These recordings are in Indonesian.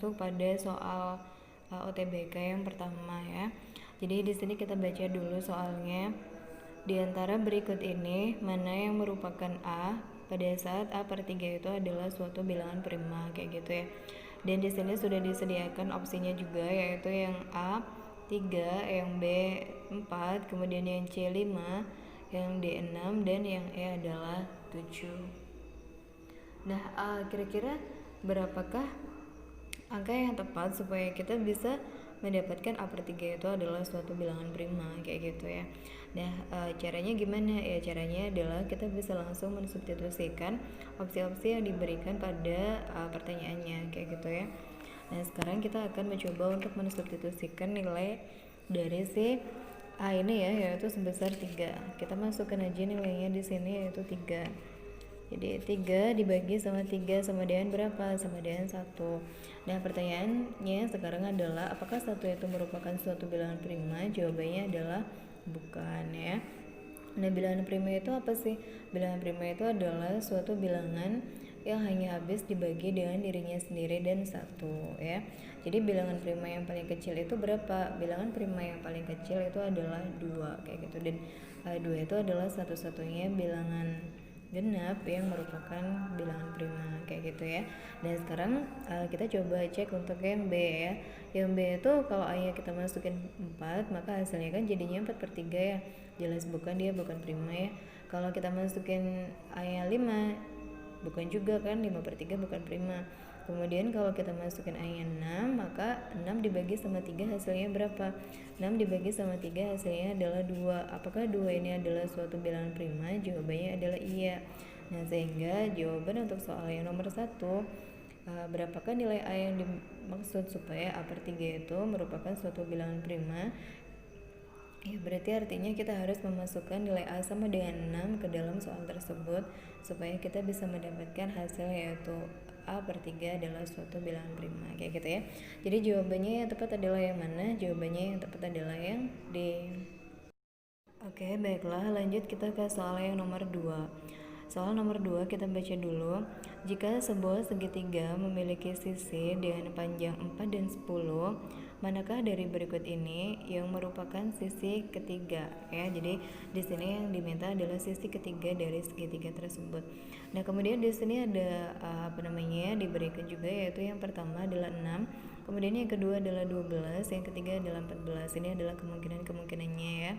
masuk pada soal UTBK yang pertama ya. Jadi di sini kita baca dulu soalnya. Di antara berikut ini, mana yang merupakan A pada saat A per 3 itu adalah suatu bilangan prima, kayak gitu ya. Dan di sini sudah disediakan opsinya juga, yaitu yang A 3, yang B 4, kemudian yang C 5, yang D 6, dan yang E adalah 7. Nah, kira-kira berapakah angka yang tepat supaya kita bisa mendapatkan A per 3 itu adalah suatu bilangan prima, kayak gitu ya. Nah, caranya gimana? Ya, caranya adalah kita bisa langsung mensubstitusikan opsi-opsi yang diberikan pada pertanyaannya, kayak gitu ya. Nah, sekarang kita akan mencoba untuk mensubstitusikan nilai dari si A ini ya, yaitu sebesar 3. Kita masukkan aja nilainya di sini, yaitu 3. Jadi 3 dibagi sama 3 sama dengan berapa? Sama dengan 1. Nah, pertanyaannya sekarang adalah apakah 1 itu merupakan suatu bilangan prima? Jawabannya adalah bukan ya. Nah, bilangan prima itu apa sih? Bilangan prima itu adalah suatu bilangan yang hanya habis dibagi dengan dirinya sendiri dan 1 ya. Jadi bilangan prima yang paling kecil itu berapa? Bilangan prima yang paling kecil itu adalah 2, kayak gitu. Dan 2 itu adalah satu-satunya bilangan genap yang merupakan bilangan prima, kayak gitu ya. Dan sekarang kita coba cek untuk yang B ya. Yang B itu kalau A-nya kita masukin 4, maka hasilnya kan jadinya 4 per 3 ya. Jelas bukan, dia bukan prima ya. Kalau kita masukin A-nya 5, bukan juga kan, 5 per 3 bukan prima. Kemudian kalau kita masukin A-nya 6, maka 6 dibagi sama 3 hasilnya berapa? 6 dibagi sama 3 hasilnya adalah 2. Apakah 2 ini adalah suatu bilangan prima? Jawabannya adalah iya. Nah, sehingga jawaban untuk soal yang nomor 1, berapakah nilai A yang dimaksud supaya A per 3 itu merupakan suatu bilangan prima? Ya, berarti artinya kita harus memasukkan nilai A sama dengan 6 ke dalam soal tersebut supaya kita bisa mendapatkan hasil, yaitu A per 3 adalah suatu bilangan prima, kayak gitu ya. Jadi jawabannya yang tepat adalah yang mana? Jawabannya yang tepat adalah yang D. Oke, baiklah, lanjut kita ke soal yang nomor 2. Soal nomor 2 kita baca dulu. Jika sebuah segitiga memiliki sisi dengan panjang 4 dan 10, manakah dari berikut ini yang merupakan sisi ketiga ya. Jadi di sini yang diminta adalah sisi ketiga dari segitiga tersebut. Nah, kemudian di sini ada diberikan juga, yaitu yang pertama adalah 6, kemudian yang kedua adalah 12, yang ketiga adalah 14. Ini adalah kemungkinannya ya.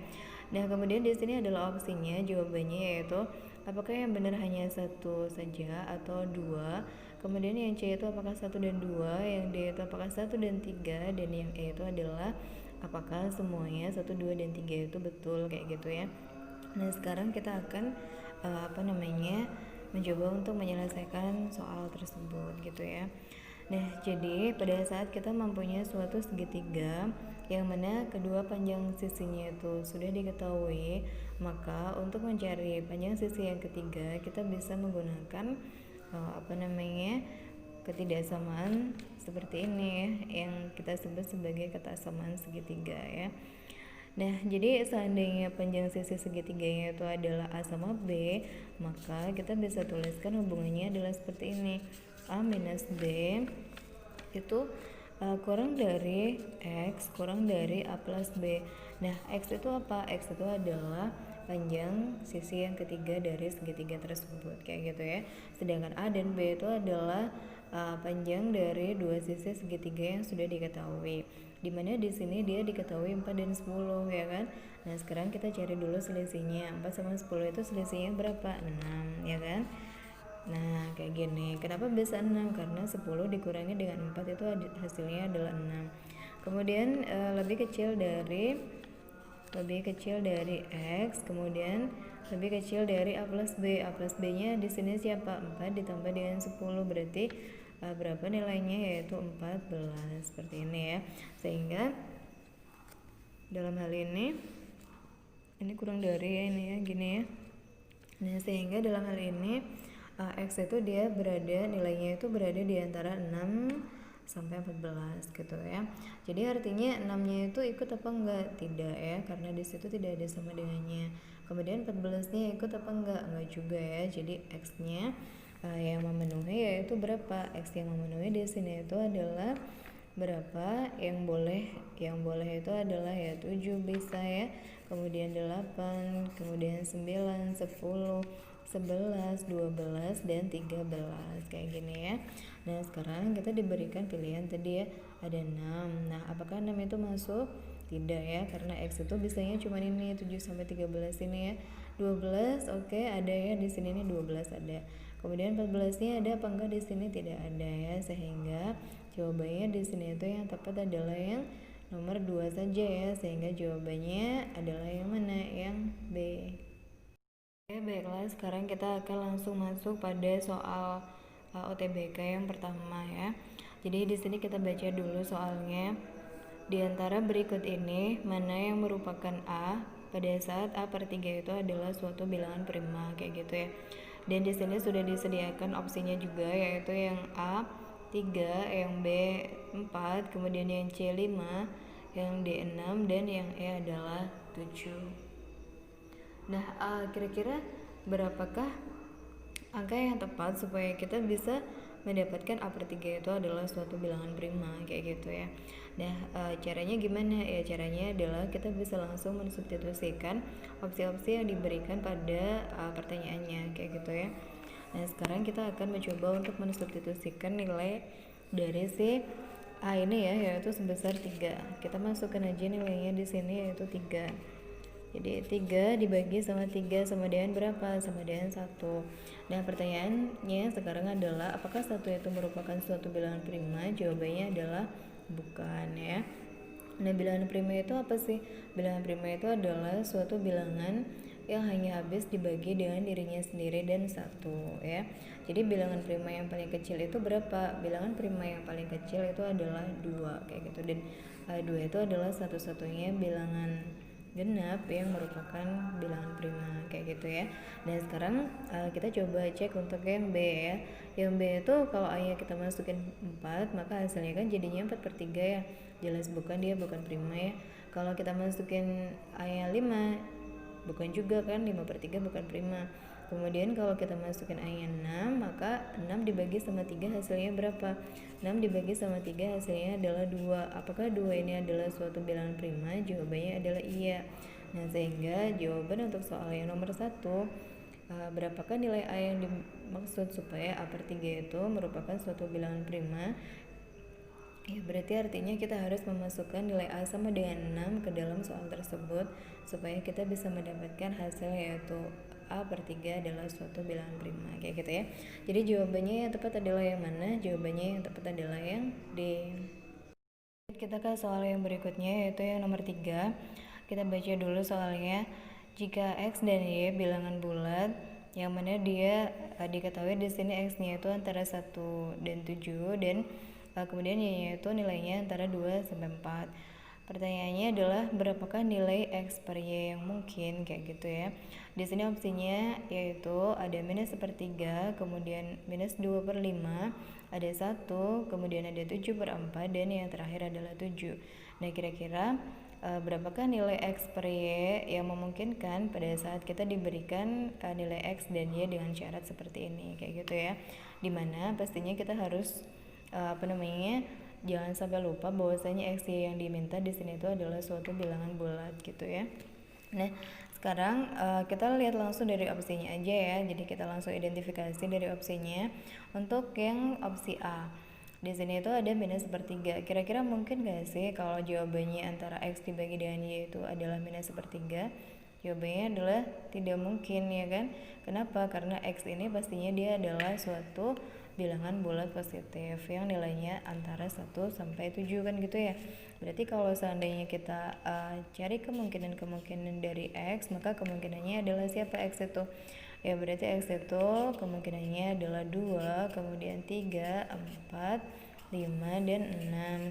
Nah, kemudian di sini adalah opsinya, jawabannya yaitu apakah yang benar hanya 1 saja atau 2. Kemudian yang C itu apakah 1 dan 2, yang D itu apakah 1 dan 3, dan yang E itu adalah apakah semuanya 1, 2, dan 3 itu betul, kayak gitu ya. Nah, sekarang kita akan mencoba untuk menyelesaikan soal tersebut gitu ya. Nah, jadi pada saat kita mempunyai suatu segitiga yang mana kedua panjang sisinya itu sudah diketahui, maka untuk mencari panjang sisi yang ketiga kita bisa menggunakan ketidaksamaan seperti ini ya, yang kita sebut sebagai kesamaan segitiga ya. Nah, jadi seandainya panjang sisi segitiganya itu adalah A sama B, maka kita bisa tuliskan hubungannya adalah seperti ini. A minus B itu kurang dari X kurang dari A plus B. Nah, X itu apa? X itu adalah panjang sisi yang ketiga dari segitiga tersebut, kayak gitu ya. Sedangkan A dan B itu adalah panjang dari dua sisi segitiga yang sudah diketahui, dimana di sini dia diketahui 4 dan 10 ya kan. Nah, sekarang kita cari dulu selisihnya. 4 sama 10 itu selisihnya berapa? 6 ya kan. Nah, kayak gini. Kenapa bisa 6? Karena 10 dikurangi dengan 4 itu hasilnya adalah 6. Kemudian lebih kecil dari X, kemudian lebih kecil dari A plus B. A plus B nya di sini siapa? 4 ditambah dengan 10, berarti berapa nilainya? Yaitu 14, seperti ini ya. Sehingga dalam hal ini kurang dari ini ya, gini ya. Nah, sehingga dalam hal ini X itu dia nilainya itu berada di antara 6 sampai 14 gitu ya. Jadi artinya 6-nya itu ikut apa enggak? Tidak ya, karena di situ tidak ada sama dengannya. Kemudian 14-nya ikut apa enggak? Enggak juga ya. Jadi X-nya yang memenuhi yaitu berapa? X yang memenuhi di sini itu adalah berapa? Yang boleh itu adalah ya 7 bisa ya, kemudian 8, kemudian 9, 10, 11, 12, dan 13 kayak gini ya. Nah sekarang kita diberikan pilihan tadi ya, ada 6. Nah apakah 6 itu masuk? Tidak ya, karena X itu bisanya cuma ini 7 sampai 13 ini ya. 12 oke, ada ya di sini nih 12 ada. Kemudian 14-nya ada apa enggak? Di sini tidak ada ya, sehingga jawabannya di sini itu yang tepat adalah yang nomor 2 saja ya, sehingga jawabannya adalah yang mana? Yang B. Oke, baiklah, sekarang kita akan langsung masuk pada soal OTBK yang pertama ya. Jadi di sini kita baca dulu soalnya. Di antara berikut ini, mana yang merupakan A pada saat A per 3 itu adalah suatu bilangan prima kayak gitu ya. Dan di sini sudah disediakan opsinya juga, yaitu yang A 3, yang B 4, kemudian yang C 5, yang D 6, dan yang E adalah 7. Nah, kira-kira berapakah angka yang tepat supaya kita bisa mendapatkan A per 3 itu adalah suatu bilangan prima kayak gitu ya. Nah, caranya gimana? Ya caranya adalah kita bisa langsung mensubstitusikan opsi-opsi yang diberikan pada pertanyaannya kayak gitu ya. Nah, sekarang kita akan mencoba untuk mensubstitusikan nilai dari si A ini ya, yaitu sebesar 3. Kita masukkan aja nilainya di sini yaitu 3. Jadi 3 dibagi sama 3 sama dengan berapa? Sama dengan 1. Nah pertanyaannya sekarang adalah apakah 1 itu merupakan suatu bilangan prima? Jawabannya adalah bukan ya. Nah bilangan prima itu apa sih? Bilangan prima itu adalah suatu bilangan yang hanya habis dibagi dengan dirinya sendiri dan 1 ya. Jadi bilangan prima yang paling kecil itu berapa? Bilangan prima yang paling kecil itu adalah 2 kayak gitu. Dan 2 itu adalah satu-satunya bilangan genap yang merupakan bilangan prima kayak gitu ya. Dan sekarang kita coba cek untuk yang B ya. Yang B itu kalau A-nya kita masukin 4, maka hasilnya kan jadinya 4 per 3 ya. Jelas bukan, dia bukan prima ya. Kalau kita masukin A-nya 5, bukan juga kan, 5 per 3 bukan prima. Kemudian kalau kita masukin A-nya 6, maka 6 dibagi sama 3 hasilnya berapa? 6 dibagi sama 3 hasilnya adalah 2. Apakah 2 ini adalah suatu bilangan prima? Jawabannya adalah iya. Nah, sehingga jawaban untuk soal yang nomor 1, berapakah nilai A yang dimaksud supaya A per 3 itu merupakan suatu bilangan prima? Ya, berarti artinya kita harus memasukkan nilai A sama dengan 6 ke dalam soal tersebut supaya kita bisa mendapatkan hasil yaitu A per 3 adalah suatu bilangan prima kayak gitu ya. Jadi jawabannya yang tepat adalah yang mana? Jawabannya yang tepat adalah yang D. Kita ke soal yang berikutnya yaitu yang nomor 3. Kita baca dulu soalnya. Jika X dan Y bilangan bulat yang mana dia diketahui di sini X-nya itu antara 1 dan 7 dan kemudian Y-nya itu nilainya antara 2 sampai 4. Pertanyaannya adalah berapakah nilai X per Y yang mungkin kayak gitu ya. Di sini opsinya yaitu ada minus sepertiga, kemudian minus 2 per 5, ada 1, kemudian ada 7 per 4, dan yang terakhir adalah 7. Nah kira-kira berapakah nilai X per Y yang memungkinkan pada saat kita diberikan nilai X dan Y dengan syarat seperti ini kayak gitu ya. Dimana pastinya kita harus jangan sampai lupa bahwasanya X Y yang diminta di sini itu adalah suatu bilangan bulat gitu ya. Nah sekarang kita lihat langsung dari opsinya aja ya. Jadi kita langsung identifikasi dari opsinya. Untuk yang opsi A, di sini itu ada minus sepertiga. Kira-kira mungkin gak sih kalau jawabannya antara X dibagi dengan Y itu adalah minus sepertiga? Jawabannya adalah tidak mungkin ya kan. Kenapa? Karena X ini pastinya dia adalah suatu bilangan bulat positif yang nilainya antara 1 sampai 7 kan gitu ya. Berarti kalau seandainya kita cari kemungkinan dari X, maka kemungkinannya adalah siapa X itu? Ya berarti X itu kemungkinannya adalah 2, kemudian 3, 4, 5, dan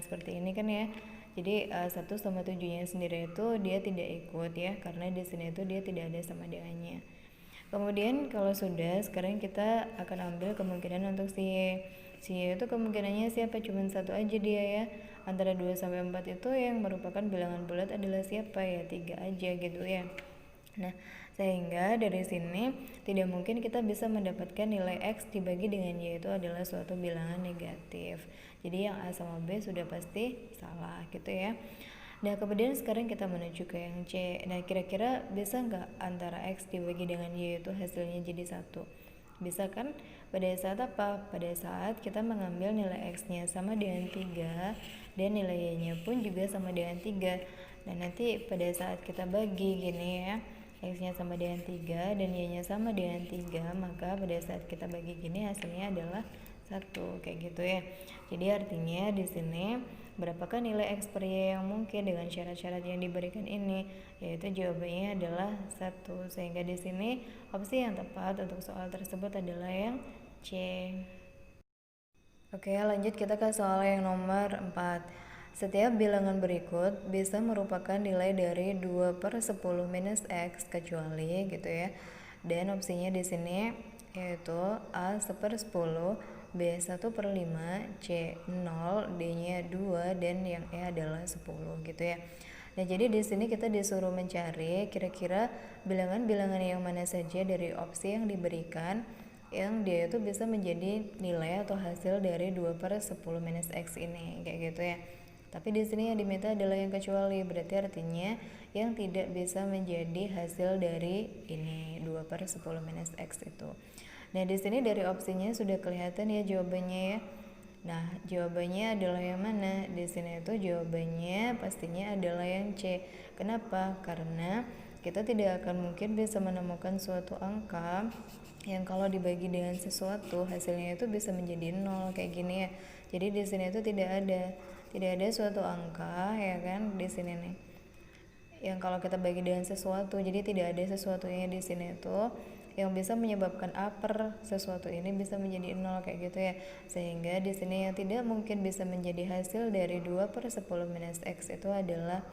6 seperti ini kan ya. Jadi 1 sama 7 nya sendiri itu dia tidak ikut ya, karena di sini itu dia tidak ada sama dengannya. Kemudian kalau sudah, sekarang kita akan ambil kemungkinan untuk si Y. Si Y itu kemungkinannya siapa? Cuma 1 aja dia ya. Antara 2 sampai 4 itu yang merupakan bilangan bulat adalah siapa ya? 3 aja gitu ya. Nah, Sehingga dari sini tidak mungkin kita bisa mendapatkan nilai X dibagi dengan Y itu adalah suatu bilangan negatif. Jadi yang A sama B sudah pasti salah gitu ya. Nah kemudian sekarang kita menuju ke yang C. Nah kira-kira bisa nggak antara X dibagi dengan Y itu hasilnya jadi satu? Bisa kan? Pada saat apa? Pada saat kita mengambil nilai X-nya sama dengan 3 dan nilai Y-nya pun juga sama dengan 3. Nah nanti pada saat kita bagi gini ya, X-nya sama dengan 3 dan Y-nya sama dengan 3, maka pada saat kita bagi gini hasilnya adalah 1 kayak gitu ya. Jadi artinya di sini berapakah nilai X per Y yang mungkin dengan syarat-syarat yang diberikan ini? Yaitu jawabannya adalah 1. Sehingga di sini opsi yang tepat untuk soal tersebut adalah yang C. Oke, lanjut kita ke soal yang nomor 4. Setiap bilangan berikut bisa merupakan nilai dari 2/10 minus X kecuali gitu ya. Dan opsinya di sini yaitu A 1/10, B 1/5, C 0, D-nya 2 dan yang E adalah 10 gitu ya. Nah, jadi di sini kita disuruh mencari kira-kira bilangan-bilangan yang mana saja dari opsi yang diberikan yang dia itu bisa menjadi nilai atau hasil dari 2/10 minus X ini kayak gitu ya. Tapi di sini yang diminta adalah yang kecuali, berarti artinya yang tidak bisa menjadi hasil dari ini 2/10 minus X itu. Nah di sini dari opsinya sudah kelihatan ya jawabannya ya. Nah jawabannya adalah yang mana? Di sini itu jawabannya pastinya adalah yang C. Kenapa? Karena kita tidak akan mungkin bisa menemukan suatu angka yang kalau dibagi dengan sesuatu hasilnya itu bisa menjadi 0 kayak gini ya. Jadi di sini itu tidak ada suatu angka ya kan di sini nih yang kalau kita bagi dengan sesuatu, jadi tidak ada sesuatunya di sini itu yang bisa menyebabkan A per sesuatu ini bisa menjadi 0 kayak gitu ya. Sehingga di sini yang tidak mungkin bisa menjadi hasil dari 2/10 minus X itu adalah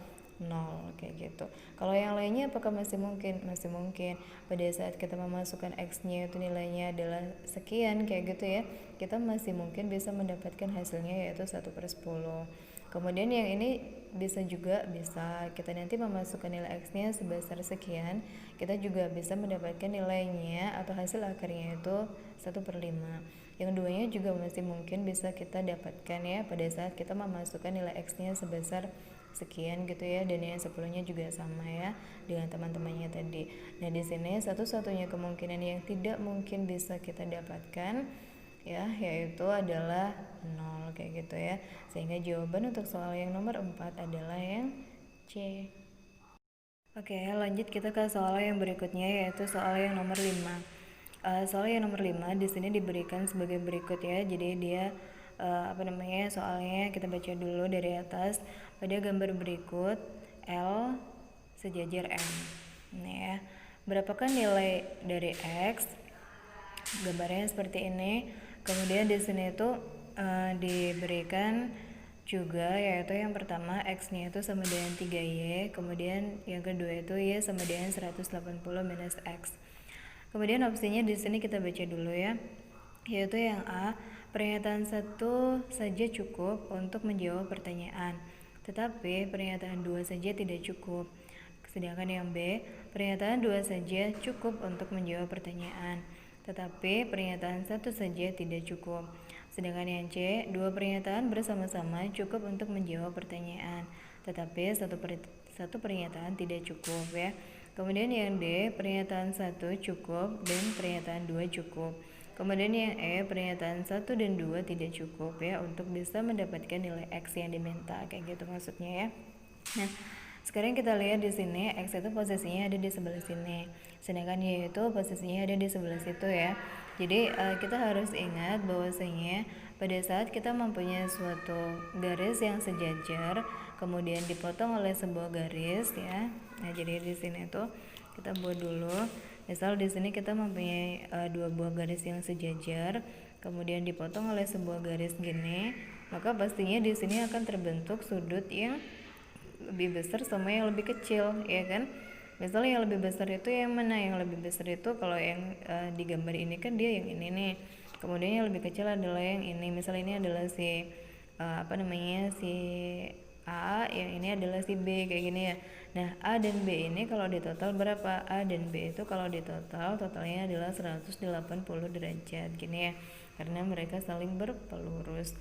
0 kayak gitu. Kalau yang lainnya apakah masih mungkin? Masih mungkin. Pada saat kita memasukkan X-nya itu nilainya adalah sekian kayak gitu ya, kita masih mungkin bisa mendapatkan hasilnya yaitu 1/10. Kemudian yang ini bisa kita nanti memasukkan nilai X-nya sebesar sekian, kita juga bisa mendapatkan nilainya atau hasil akhirnya itu 1/5. Yang duanya juga masih mungkin bisa kita dapatkan ya pada saat kita memasukkan nilai X-nya sebesar sekian gitu ya, dan yang 10-nya juga sama ya dengan teman-temannya tadi. Nah di sini satu-satunya kemungkinan yang tidak mungkin bisa kita dapatkan ya yaitu adalah 0 kayak gitu ya. Sehingga jawaban untuk soal yang nomor 4 adalah yang C. Oke, lanjut kita ke soal yang berikutnya yaitu soal yang nomor 5. Soal yang nomor 5 di sini diberikan sebagai berikut ya. Jadi dia soalnya kita baca dulu dari atas. Pada gambar berikut L sejajar M. Ini ya. Berapakah nilai dari X? Gambarnya seperti ini. Kemudian di sini itu diberikan juga yaitu yang pertama X-nya itu sama dengan 3Y, kemudian yang kedua itu Y sama dengan 180 minus X. Kemudian opsinya di sini kita baca dulu ya, yaitu yang A, pernyataan 1 saja cukup untuk menjawab pertanyaan, tetapi pernyataan 2 saja tidak cukup. Sedangkan yang B, pernyataan 2 saja cukup untuk menjawab pertanyaan, tetapi pernyataan 1 saja tidak cukup. Sedangkan yang C, 2 pernyataan bersama-sama cukup untuk menjawab pertanyaan, tetapi satu pernyataan tidak cukup ya. Kemudian yang D, pernyataan 1 cukup dan pernyataan 2 cukup. Kemudian yang E, pernyataan 1 dan 2 tidak cukup ya untuk bisa mendapatkan nilai X yang diminta, kayak gitu maksudnya ya. Nah, sekarang kita lihat di sini X itu posisinya ada di sebelah sini, sedangkan Y itu posisinya ada di sebelah situ ya. Jadi kita harus ingat bahwasanya pada saat kita mempunyai suatu garis yang sejajar kemudian dipotong oleh sebuah garis ya. Nah, jadi di sini tuh kita buat dulu. Misal di sini kita mempunyai dua buah garis yang sejajar kemudian dipotong oleh sebuah garis gini, maka pastinya di sini akan terbentuk sudut yang lebih besar sama yang lebih kecil ya kan. Misalnya yang lebih besar itu yang mana? Yang lebih besar itu kalau yang di gambar ini kan dia yang ini nih. Kemudian yang lebih kecil adalah yang ini. Misalnya ini adalah si si A, yang ini adalah si B kayak gini ya. Nah, A dan B ini kalau di total berapa? A dan B itu kalau di total, totalnya adalah 180 derajat gini ya. Karena mereka saling berpelurus.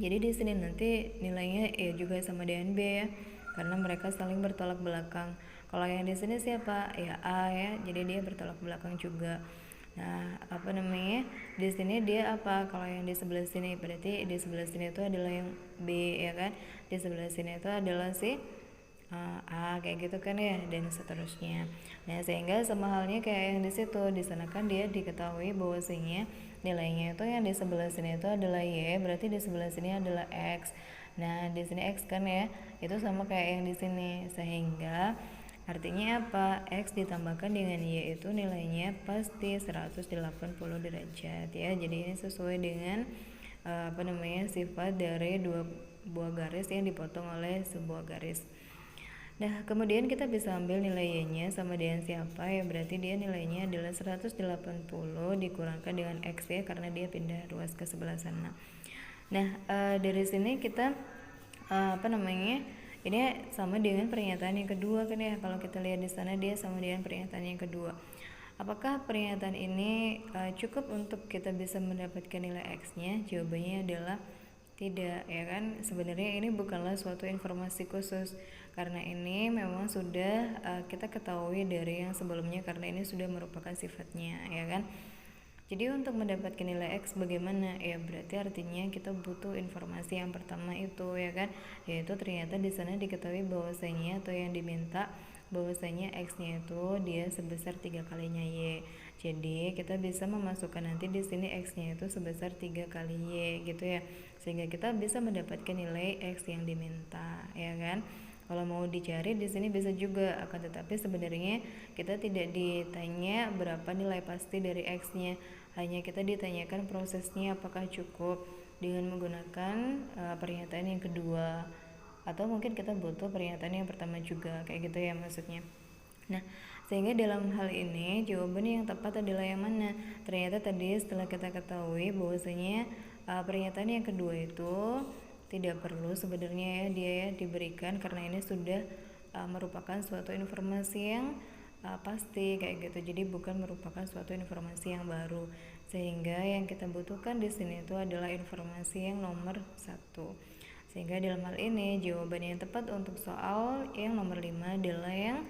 Jadi di sini nanti nilainya ya juga sama dengan B ya. Karena mereka saling bertolak belakang. Kalau yang di sini siapa? Ya A ya. Jadi dia bertolak belakang juga. Nah, apa namanya? Di sini dia apa? Kalau yang di sebelah sini berarti di sebelah sini itu adalah yang B ya kan? Di sebelah sini itu adalah si A kayak gitu kan ya, dan seterusnya. Nah, sehingga sama halnya kayak yang di situ, di sana kan dia diketahui bahwasanya nilainya itu yang di sebelah sini itu adalah Y, berarti di sebelah sini adalah X. Nah, di sini X kan ya, itu sama kayak yang di sini, sehingga artinya apa? X ditambahkan dengan Y itu nilainya pasti 180 derajat ya. Jadi ini sesuai dengan apa namanya, sifat dari dua buah garis yang dipotong oleh sebuah garis. Nah, kemudian kita bisa ambil nilai Y-nya sama dengan siapa ya, berarti dia nilainya adalah 180 dikurangkan dengan X ya, karena dia pindah ruas ke sebelah sana. Nah, dari sini kita apa namanya, ini sama dengan pernyataan yang kedua kan ya. Kalau kita lihat di sana dia sama dengan pernyataan yang kedua. Apakah pernyataan ini cukup untuk kita bisa mendapatkan nilai X-nya? Jawabannya adalah tidak ya kan. Sebenarnya ini bukanlah suatu informasi khusus, karena ini memang sudah kita ketahui dari yang sebelumnya, karena ini sudah merupakan sifatnya ya kan. Jadi untuk mendapatkan nilai X bagaimana? Ya berarti artinya kita butuh informasi yang pertama itu ya kan, yaitu ternyata di sana diketahui bahwasanya atau yang diminta bahwasanya X-nya itu dia sebesar 3 kalinya Y. Jadi kita bisa memasukkan nanti di sini X-nya itu sebesar 3 kali Y gitu ya. Sehingga kita bisa mendapatkan nilai X yang diminta ya kan. Kalau mau dicari di sini bisa juga, akan tetapi sebenarnya kita tidak ditanya berapa nilai pasti dari X-nya, hanya kita ditanyakan prosesnya apakah cukup dengan menggunakan pernyataan yang kedua, atau mungkin kita butuh pernyataan yang pertama juga, kayak gitu ya maksudnya. Nah, sehingga dalam hal ini jawaban yang tepat adalah yang mana? Ternyata tadi setelah kita ketahui bahwasanya pernyataan yang kedua itu tidak perlu sebenarnya ya dia ya diberikan, karena ini sudah merupakan suatu informasi yang pasti kayak gitu. Jadi bukan merupakan suatu informasi yang baru, sehingga yang kita butuhkan di sini itu adalah informasi yang nomor 1. Sehingga dalam hal ini jawaban yang tepat untuk soal yang nomor 5 adalah yang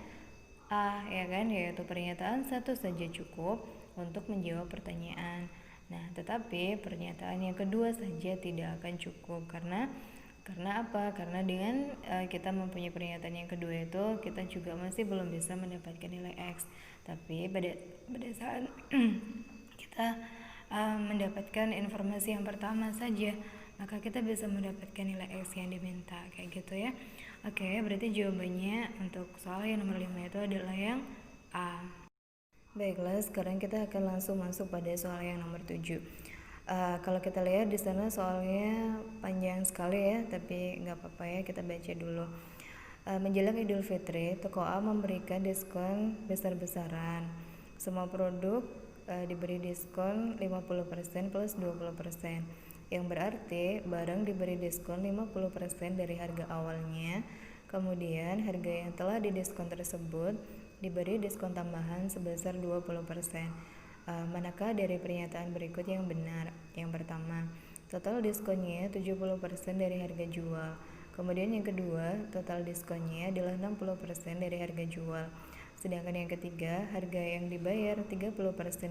A ya kan, yaitu pernyataan satu saja cukup untuk menjawab pertanyaan. Nah, tetapi pernyataan yang kedua saja tidak akan cukup, karena apa? Karena dengan kita mempunyai pernyataan yang kedua itu kita juga masih belum bisa mendapatkan nilai X. Tapi pada saat kita mendapatkan informasi yang pertama saja, maka kita bisa mendapatkan nilai X yang diminta kayak gitu ya. Oke, berarti jawabannya untuk soal yang nomor 5 itu adalah yang A. Baiklah, sekarang kita akan langsung masuk pada soal yang nomor 7. Kalau kita lihat di sana soalnya panjang sekali ya, tapi nggak apa-apa ya, kita baca dulu. Menjelang Idul Fitri, toko A memberikan diskon besar-besaran. Semua produk diberi diskon 50% plus 20%, yang berarti barang diberi diskon 50% dari harga awalnya. Kemudian harga yang telah didiskon tersebut diberi diskon tambahan sebesar 20%. Manakah dari pernyataan berikut yang benar? Yang pertama, total diskonnya 70% dari harga jual. Kemudian yang kedua, total diskonnya adalah 60% dari harga jual. Sedangkan yang ketiga, harga yang dibayar 30%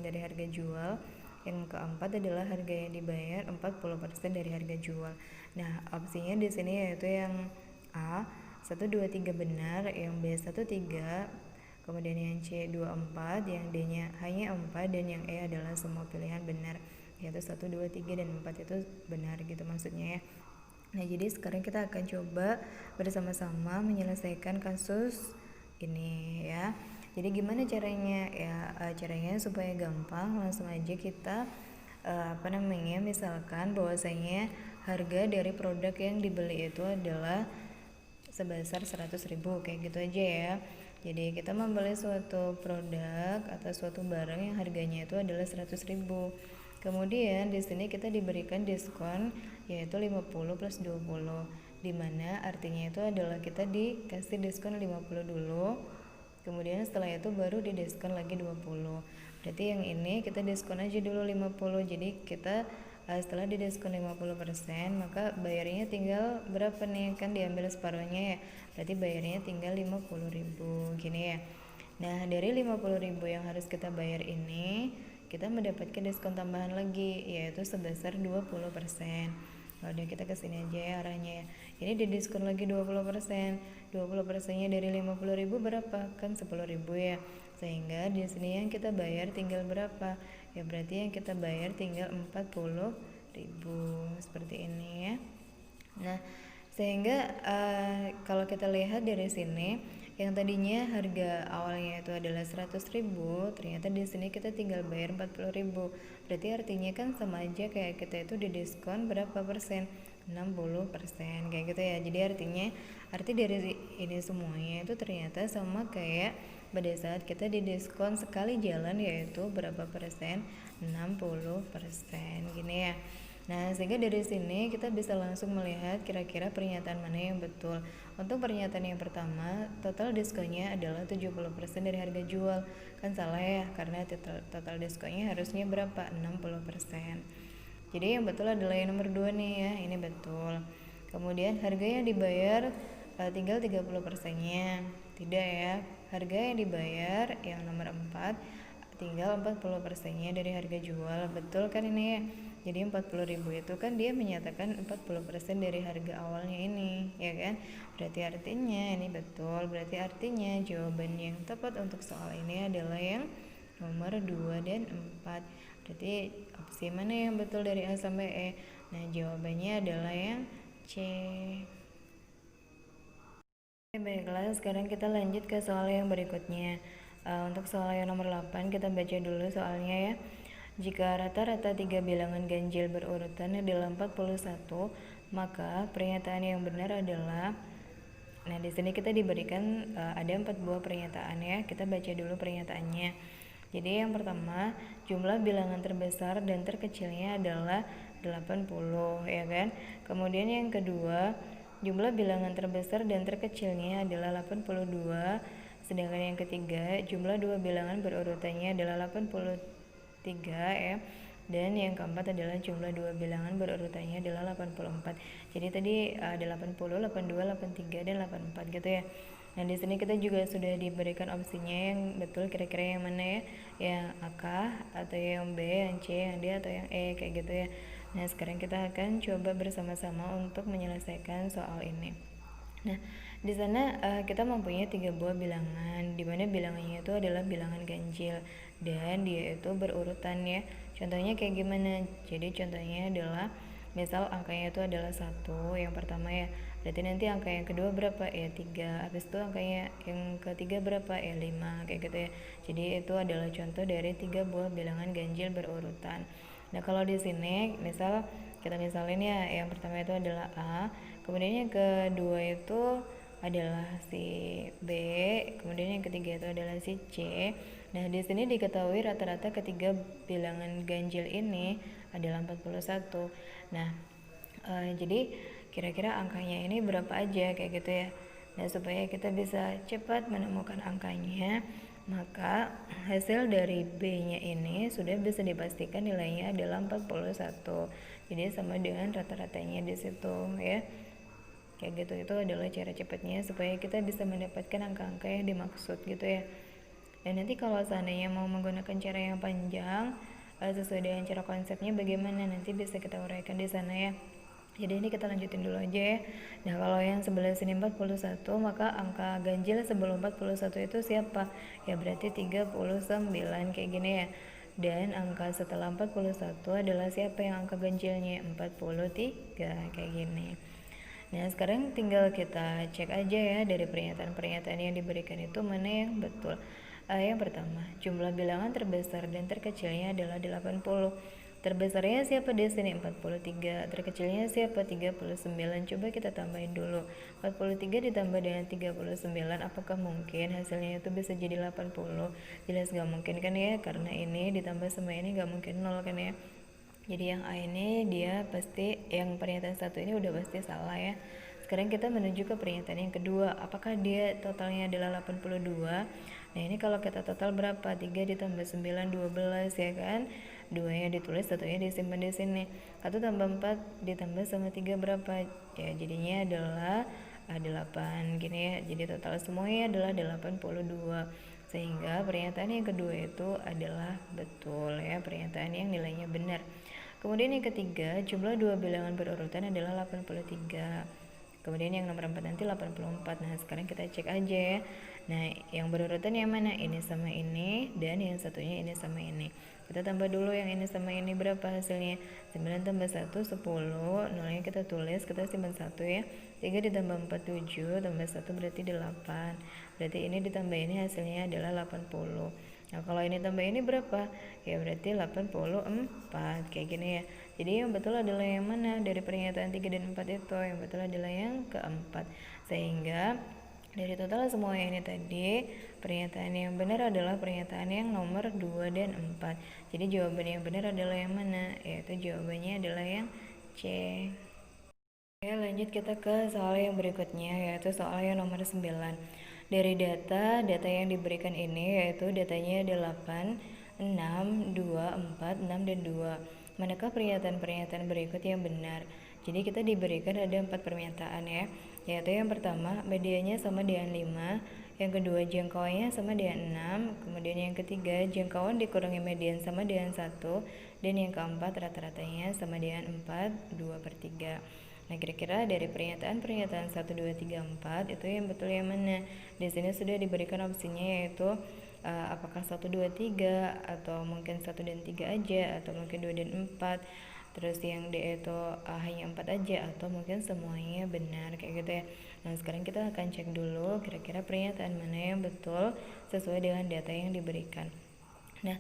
dari harga jual. Yang keempat adalah harga yang dibayar 40% dari harga jual. Nah, opsinya di sini yaitu yang A 1, 2, 3 benar, yang B 1, 3, kemudian yang C 2, 4, yang D nya hanya 4, dan yang E adalah semua pilihan benar, yaitu 1, 2, 3, dan 4 itu benar gitu maksudnya ya. Nah, jadi sekarang kita akan coba bersama-sama menyelesaikan kasus ini ya. Jadi gimana caranya ya? Caranya supaya gampang, langsung aja kita misalkan bahwasanya harga dari produk yang dibeli itu adalah sebesar 100.000, kayak gitu aja ya. Jadi kita membeli suatu produk atau suatu barang yang harganya itu adalah 100.000. Kemudian di sini kita diberikan diskon yaitu 50 plus 20. dimana artinya itu adalah kita dikasih diskon 50 dulu, kemudian setelah itu baru didiskon lagi 20. Berarti yang ini kita diskon aja dulu 50. Jadi kita setelah didiskon 50%, maka bayarnya tinggal berapa nih, kan diambil separuhnya ya, berarti bayarnya tinggal 50.000 gini ya. Nah, dari 50.000 yang harus kita bayar ini, kita mendapatkan diskon tambahan lagi, yaitu sebesar 20%. Kalau udah, kita kesini aja ya arahnya ya. Ini didiskon lagi 20%. 20%-nya dari 50.000 berapa? Kan 10.000 ya. Sehingga di sini yang kita bayar tinggal berapa? Ya berarti yang kita bayar tinggal 40.000. Seperti ini ya. Nah, sehingga kalau kita lihat dari sini, yang tadinya harga awalnya itu adalah 100.000, ternyata di sini kita tinggal bayar 40.000. Berarti artinya kan sama aja kayak kita itu didiskon berapa persen? 60% kayak gitu ya. Jadi arti dari ini semuanya itu ternyata sama kayak pada saat kita didiskon sekali jalan, yaitu berapa persen? 60% gini ya. Nah, sehingga dari sini kita bisa langsung melihat kira-kira pernyataan mana yang betul. Untuk pernyataan yang pertama, total diskonnya adalah 70% dari harga jual. Kan salah ya, karena total diskonnya harusnya berapa? 60%. Jadi yang betul adalah yang nomor 2 nih ya, ini betul. Kemudian harga yang dibayar tinggal 30%-nya. Tidak ya, harga yang dibayar yang nomor 4 tinggal 40%-nya dari harga jual. Betul kan ini ya? Jadi 40.000 itu kan dia menyatakan 40% dari harga awalnya ini, ya kan? Berarti artinya ini betul. Berarti artinya jawaban yang tepat untuk soal ini adalah yang nomor 2 dan 4. Berarti opsi mana yang betul dari A sampai E? Nah, jawabannya adalah yang C. Baiklah, sekarang kita lanjut ke soal yang berikutnya. Untuk soal yang nomor 8, kita baca dulu soalnya ya. Jika rata-rata 3 bilangan ganjil berurutan adalah 41, maka pernyataan yang benar adalah, nah di sini kita diberikan ada 4 buah pernyataan ya. Kita baca dulu pernyataannya. Jadi yang pertama, jumlah bilangan terbesar dan terkecilnya adalah 80, ya kan? Kemudian yang kedua, jumlah bilangan terbesar dan terkecilnya adalah 82. Sedangkan yang ketiga, jumlah dua bilangan berurutannya adalah 83 ya. Dan yang keempat adalah jumlah dua bilangan berurutannya adalah 84. Jadi tadi ada 80, 82, 83 dan 84 gitu ya. Nah, di sini kita juga sudah diberikan opsinya yang betul, kira-kira yang mana ya? Yang A kah, atau yang B, yang C, yang D, atau yang E, kayak gitu ya. Nah, sekarang kita akan coba bersama-sama untuk menyelesaikan soal ini. Nah, di sana kita mempunyai 3 buah bilangan, di mana bilangannya itu adalah bilangan ganjil dan dia itu berurutan ya. Contohnya kayak gimana? Jadi contohnya adalah misal angkanya itu adalah 1 yang pertama ya. Berarti nanti angka yang kedua berapa? Ya 3. Habis itu angkanya yang ketiga berapa? Ya 5, kayak gitu ya. Jadi itu adalah contoh dari 3 buah bilangan ganjil berurutan. Nah, kalau di sini misal kita misalin ya, yang pertama itu adalah A, kemudian yang kedua itu adalah si B, kemudian yang ketiga itu adalah si C. Nah, di sini diketahui rata-rata ketiga bilangan ganjil ini adalah 41. Nah, jadi kira-kira angkanya ini berapa aja kayak gitu ya. Nah, supaya kita bisa cepat menemukan angkanya, maka hasil dari B-nya ini sudah bisa dipastikan nilainya adalah 41. Jadi sama dengan rata-ratanya di situ ya. Kayak gitu, itu adalah cara cepatnya supaya kita bisa mendapatkan angka-angka yang dimaksud gitu ya. Dan nanti kalau seandainya mau menggunakan cara yang panjang sesuai dengan cara konsepnya bagaimana, nanti bisa kita uraikan di sana ya. Jadi ini kita lanjutin dulu aja ya. Nah, kalau yang sebelah sini 41, maka angka ganjil sebelum 41 itu siapa? Ya berarti 39 kayak gini ya. Dan angka setelah 41 adalah siapa yang angka ganjilnya? 43 kayak gini. Nah, sekarang tinggal kita cek aja ya dari pernyataan-pernyataan yang diberikan itu mana yang betul. Yang pertama, jumlah bilangan terbesar dan terkecilnya adalah 80. Terbesarnya siapa di sini? 43. Terkecilnya siapa? 39. Coba kita tambahin dulu. 43 ditambah dengan 39, apakah mungkin hasilnya itu bisa jadi 80? Jelas gak mungkin kan ya, karena ini ditambah sama ini gak mungkin 0 kan ya. Jadi yang A ini dia pasti, yang pernyataan satu ini udah pasti salah ya. Sekarang kita menuju ke pernyataan yang kedua. Apakah dia totalnya adalah 82? Nah, ini kalau kita total berapa? 3 ditambah 9, 12 ya kan? 2 nya ditulis, 1 nya disimpan di sini. 1 tambah 4 ditambah sama 3 berapa? Ya, jadinya adalah 8 gini ya. Jadi total semuanya adalah 82. Sehingga pernyataan yang kedua itu adalah betul ya, pernyataan yang nilainya benar. Kemudian yang ketiga, jumlah dua bilangan berurutan adalah 83. Kemudian yang nomor 4 nanti 84. Nah, sekarang kita cek aja ya. Nah, yang berurutan yang mana? Ini sama ini, dan yang satunya ini sama ini. Kita tambah dulu yang ini sama ini, berapa hasilnya? 9 tambah 1, 10. Nolnya kita tulis, kita simpan 1 ya. 3 ditambah 4, 7. Tambah 1 berarti 8. Berarti ini ditambah ini hasilnya adalah 80. Nah, kalau ini tambah ini berapa? Ya berarti 84, kayak gini ya. Jadi yang betul adalah yang mana? Dari pernyataan 3 dan 4 itu, yang betul adalah yang keempat. Sehingga dari total semua ini tadi, pernyataan yang benar adalah pernyataan yang nomor 2 dan 4. Jadi jawaban yang benar adalah yang mana? Yaitu jawabannya adalah yang C. Oke, lanjut kita ke soal yang berikutnya, yaitu soal yang nomor 9. Dari data yang diberikan ini yaitu datanya 8, 6, 2, 4, 6, dan 2. Manakah pernyataan-pernyataan berikut yang benar? Jadi kita diberikan ada 4 pernyataan ya, yaitu yang pertama medianya sama dengan 5, yang kedua jangkauannya sama dengan 6, kemudian yang ketiga jangkauan dikurangi median sama dengan 1, dan yang keempat rata-ratanya sama dengan 4, 2/3. Nah, kira-kira dari pernyataan-pernyataan 1, 2, 3, 4 itu yang betul yang mana? Di sini sudah diberikan opsinya yaitu apakah 1, 2, 3 atau mungkin 1 dan 3 aja atau mungkin 2 dan 4. Terus yang D itu hanya 4 aja atau mungkin semuanya benar kayak gitu ya. Nah, sekarang kita akan cek dulu kira-kira pernyataan mana yang betul sesuai dengan data yang diberikan. Nah,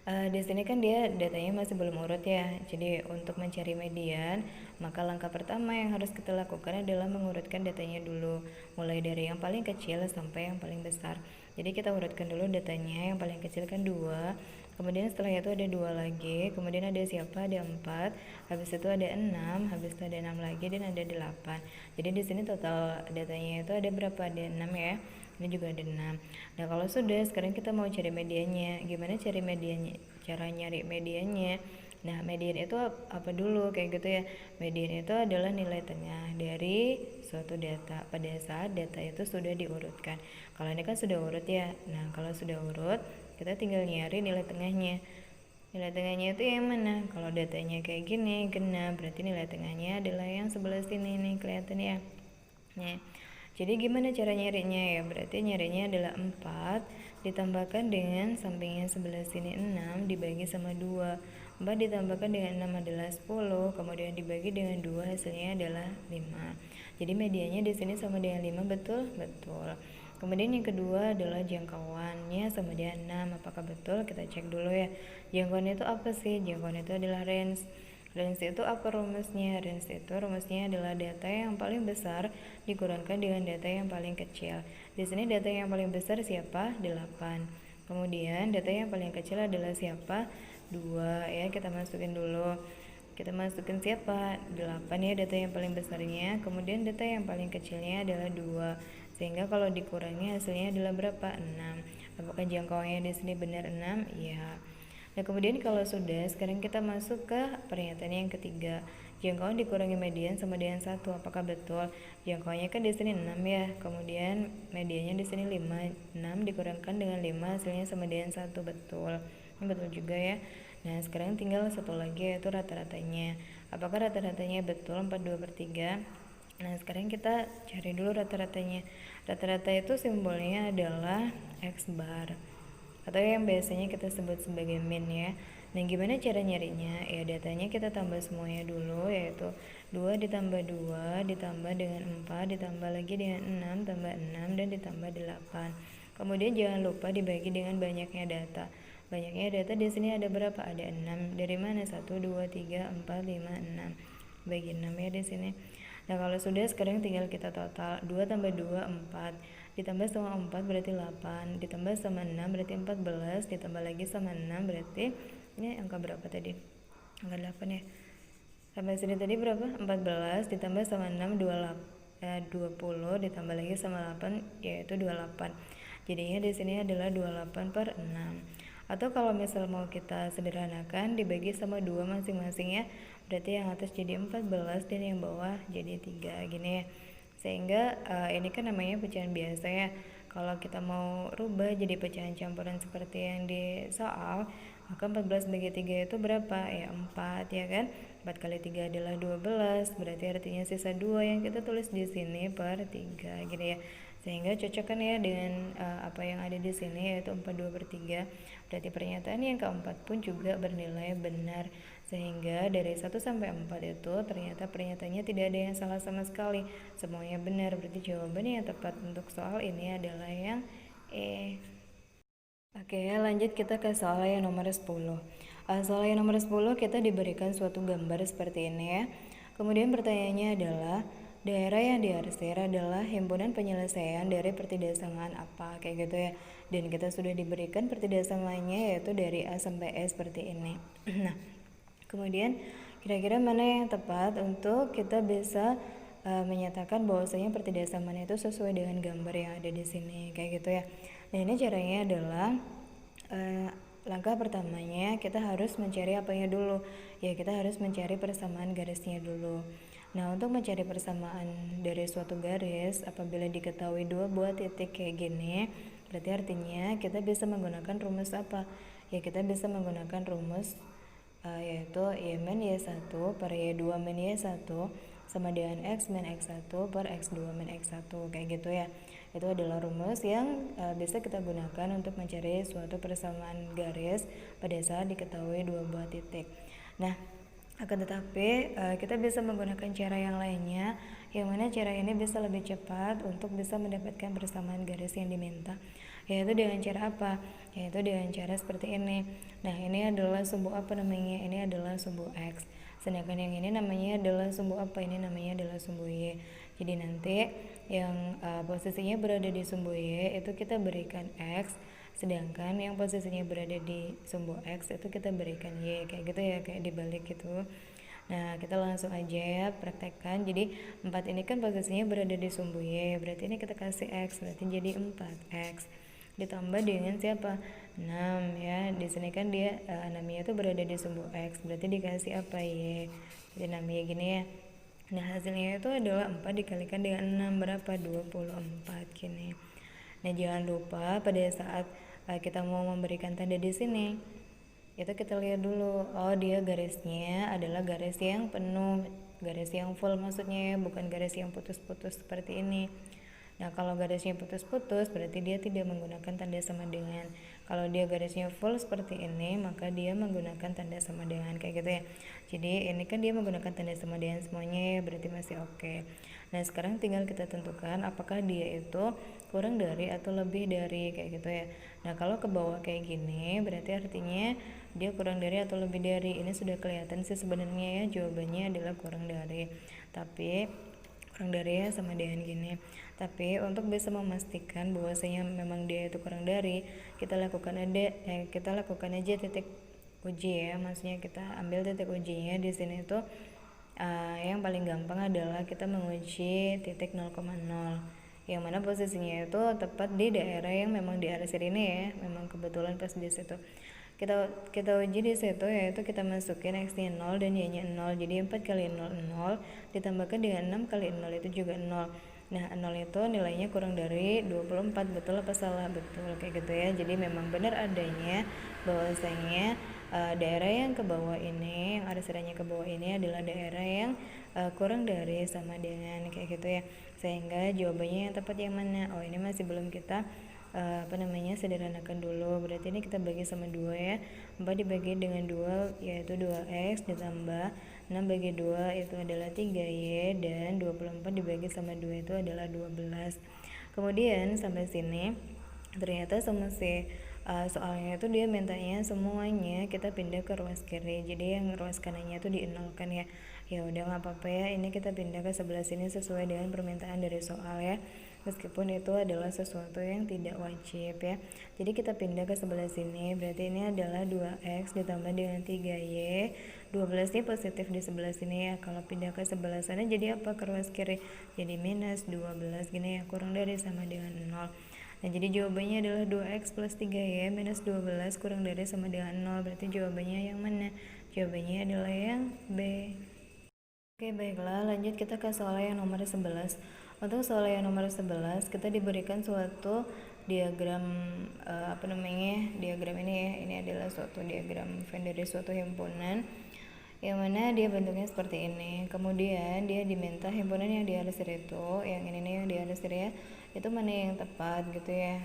di sini kan dia datanya masih belum urut ya. Jadi untuk mencari median, maka langkah pertama yang harus kita lakukan adalah mengurutkan datanya dulu, mulai dari yang paling kecil sampai yang paling besar. Jadi kita urutkan dulu datanya. Yang paling kecil kan 2, kemudian setelah itu ada 2 lagi, kemudian ada siapa? Ada 4, habis itu ada 6, habis itu ada 6 lagi, dan ada 8. Jadi di sini total datanya itu ada berapa? Ada 6 ya. Ini juga ada 6. Nah, kalau sudah, sekarang kita mau cari mediannya. Gimana cari mediannya? Cara nyari mediannya. Nah, median itu apa dulu kayak gitu ya. Median itu adalah nilai tengah dari suatu data pada saat data itu sudah diurutkan. Kalau ini kan sudah urut ya. Nah, kalau sudah urut, kita tinggal nyari nilai tengahnya. Nilai tengahnya itu yang mana? Kalau datanya kayak gini, genap, berarti nilai tengahnya adalah yang sebelah sini nih, kelihatan ya. Nah, jadi gimana cara nyarinya ya? Berarti nyarinya adalah 4 ditambahkan dengan sampingnya sebelah sini 6 dibagi sama 2. 4 ditambahkan dengan 6 adalah 10, kemudian dibagi dengan 2 hasilnya adalah 5. Jadi medianya di sini sama dengan 5, betul? Betul. Kemudian yang kedua adalah jangkauannya sama dengan 6. Apakah betul? Kita cek dulu ya. Jangkauan itu apa sih? Jangkauan itu adalah range. Range itu apa rumusnya? Range itu rumusnya adalah data yang paling besar dikurangkan dengan data yang paling kecil. Di sini data yang paling besar siapa? 8. Kemudian data yang paling kecil adalah siapa? 2 ya, kita masukin dulu. Kita masukin siapa? 8 ya, data yang paling besarnya. Kemudian data yang paling kecilnya adalah 2. Sehingga kalau dikurangi hasilnya adalah berapa? 6. Apakah jangkauannya di sini benar 6? Iya. Nah, kemudian kalau sudah, sekarang kita masuk ke pernyataan yang ketiga. Jangkauan dikurangi median sama dengan 1. Apakah betul? Jangkauannya kan di sini 6 ya. Kemudian mediannya di sini 5. 6 dikurangkan dengan 5 hasilnya sama dengan 1. Betul. Ini betul juga ya. Nah, sekarang tinggal satu lagi yaitu rata-ratanya. Apakah rata-ratanya betul 42/3? Nah, sekarang kita cari dulu rata-ratanya. Rata-rata itu simbolnya adalah X bar, atau yang biasanya kita sebut sebagai min ya. Nah, gimana cara nyarinya? Ya, datanya kita tambah semuanya dulu, yaitu 2 ditambah 2 ditambah dengan 4 ditambah lagi dengan 6 tambah 6 dan ditambah 8. Kemudian jangan lupa dibagi dengan banyaknya data. Banyaknya data di sini ada berapa? Ada 6. Dari mana? 1, 2, 3, 4, 5, 6. Bagi 6 ya di sini. Nah, kalau sudah, sekarang tinggal kita total. 2 tambah 2, 4. Ditambah sama 4 berarti 8. Ditambah sama 6 berarti 14. Ditambah lagi sama 6 berarti, ini angka berapa tadi? Angka 8 ya. Sampai sini tadi berapa? 14. Ditambah sama 6, 28. 20 ditambah lagi sama 8 yaitu 28. Jadinya di sini adalah 28 per 6. Atau kalau misal mau kita sederhanakan dibagi sama 2 masing-masing ya. Berarti yang atas jadi 14 dan yang bawah jadi 3 gini ya. Sehingga ini kan namanya pecahan biasa ya. Kalau kita mau rubah jadi pecahan campuran seperti yang di soal, maka 14 bagi 3 itu berapa? Ya 4 ya kan? 4 kali 3 adalah 12, berarti artinya sisa 2 yang kita tulis di sini per 3 gitu ya. Sehingga cocok kan ya dengan apa yang ada di sini yaitu 42 per 3. Berarti pernyataan yang keempat pun juga bernilai benar. Sehingga dari 1 sampai 4 itu ternyata pernyataannya tidak ada yang salah sama sekali. Semuanya benar. Berarti jawaban yang tepat untuk soal ini adalah yang E. Oke, lanjut kita ke soal yang nomor 10. Soal yang nomor 10 kita diberikan suatu gambar seperti ini ya. Kemudian pertanyaannya adalah daerah yang diarsir adalah himpunan penyelesaian dari pertidasangan apa, kayak gitu ya. Dan kita sudah diberikan pertidasangannya yaitu dari A sampai E seperti ini. Nah, kemudian kira-kira mana yang tepat untuk kita bisa menyatakan bahwasanya pertidasangan itu sesuai dengan gambar yang ada di sini, kayak gitu ya. Nah, ini caranya adalah langkah pertamanya kita harus mencari apanya dulu. Ya, kita harus mencari persamaan garisnya dulu. Nah, untuk mencari persamaan dari suatu garis apabila diketahui dua buah titik kayak gini, berarti artinya kita bisa menggunakan rumus apa? Ya, kita bisa menggunakan rumus yaitu Y min Y1 per Y2 min Y1 sama dengan X min X1 per X2 min X1, kayak gitu ya. Itu adalah rumus yang bisa kita gunakan untuk mencari suatu persamaan garis pada saat diketahui dua buah titik. Nah, akan tetapi kita bisa menggunakan cara yang lainnya, yang mana cara ini bisa lebih cepat untuk bisa mendapatkan persamaan garis yang diminta, yaitu dengan cara apa? Yaitu dengan cara seperti ini. Nah, ini adalah sumbu apa namanya? Ini adalah sumbu X. Sedangkan yang ini namanya adalah sumbu apa? Ini namanya adalah sumbu Y. Jadi nanti yang posisinya berada di sumbu Y itu kita berikan X, sedangkan yang posisinya berada di sumbu X itu kita berikan Y, kayak gitu ya, kayak dibalik gitu. Nah, kita langsung aja ya praktekkan. Jadi 4 ini kan posisinya berada di sumbu Y, berarti ini kita kasih X, berarti jadi 4X ditambah dengan siapa? 6 ya. Di sini kan dia 6-nya itu berada di sumbu X, berarti dikasih apa? Y. Jadi 6-nya gini ya. Nah, hasilnya itu adalah 4 dikalikan dengan 6 berapa? 24 gini. Nah, jangan lupa pada saat kita mau memberikan tanda di sini, itu kita lihat dulu, oh dia garisnya adalah garis yang penuh, garis yang full maksudnya ya, bukan garis yang putus-putus seperti ini. Nah, kalau garisnya putus-putus berarti dia tidak menggunakan tanda sama dengan. Kalau dia garisnya full seperti ini, maka dia menggunakan tanda sama dengan, kayak gitu ya. Jadi ini kan dia menggunakan tanda sama dengan semuanya ya, berarti masih oke. Nah, sekarang tinggal kita tentukan apakah dia itu kurang dari atau lebih dari, kayak gitu ya. Nah, kalau ke bawah kayak gini berarti artinya dia kurang dari atau lebih dari. Ini sudah kelihatan sih sebenarnya ya, jawabannya adalah kurang dari. Tapi kurang dari ya sama dengan gini. Tapi untuk bisa memastikan bahwasanya memang dia itu kurang dari, kita lakukan aja titik uji ya. Maksudnya kita ambil titik ujinya di sini itu yang paling gampang adalah kita menguji titik 0,0, yang mana posisinya itu tepat di daerah yang memang diarsir ini ya, memang kebetulan pas di situ. Kita uji di situ, yaitu kita masukin X-nya 0 dan Y-nya 0. Jadi 4 kali 0 0 ditambahkan dengan 6 kali 0 itu juga 0. Nah, 0 itu nilainya kurang dari 24. Betul apa salah? Betul, kayak gitu ya. Jadi memang benar adanya bahwasanya daerah yang ke bawah ini, yang arsirannya ke bawah ini adalah daerah yang kurang dari sama dengan, kayak gitu ya. Sehingga jawabannya yang tepat yang mana? Oh, ini masih belum kita sederhanakan dulu. Berarti ini kita bagi sama 2 ya. 4 dibagi dengan 2 yaitu 2x ditambah 6 bagi 2 itu adalah 3y, dan 24 dibagi sama 2 itu adalah 12. Kemudian sampai sini ternyata sama si soalnya itu dia mintanya semuanya kita pindah ke ruas kiri. Jadi yang ruas kanannya itu dienolkan ya. Ya udah nggak apa-apa ya, ini kita pindah ke sebelah sini sesuai dengan permintaan dari soal ya. meskipun itu adalah sesuatu yang tidak wajib ya. Jadi kita pindah ke sebelah sini, berarti ini adalah 2x ditambah dengan 3y. 12 ini positif di sebelah sini ya. Kalau pindah ke sebelah sana jadi apa? Ke ruas kiri, jadi minus 12 gini ya, kurang dari sama dengan 0. Nah jadi jawabannya adalah 2x plus 3y minus 12 kurang dari sama dengan 0. Berarti jawabannya yang mana? Jawabannya adalah yang B. Oke baiklah, lanjut kita ke soal yang nomor 11. Untuk soal yang nomor 11 kita diberikan suatu diagram diagram ini ya. Ini adalah suatu diagram Venn dari suatu himpunan yang mana dia bentuknya seperti ini. Kemudian dia diminta himpunan yang diarsir itu, yang ini nih yang diarsir ya, itu mana yang tepat gitu ya.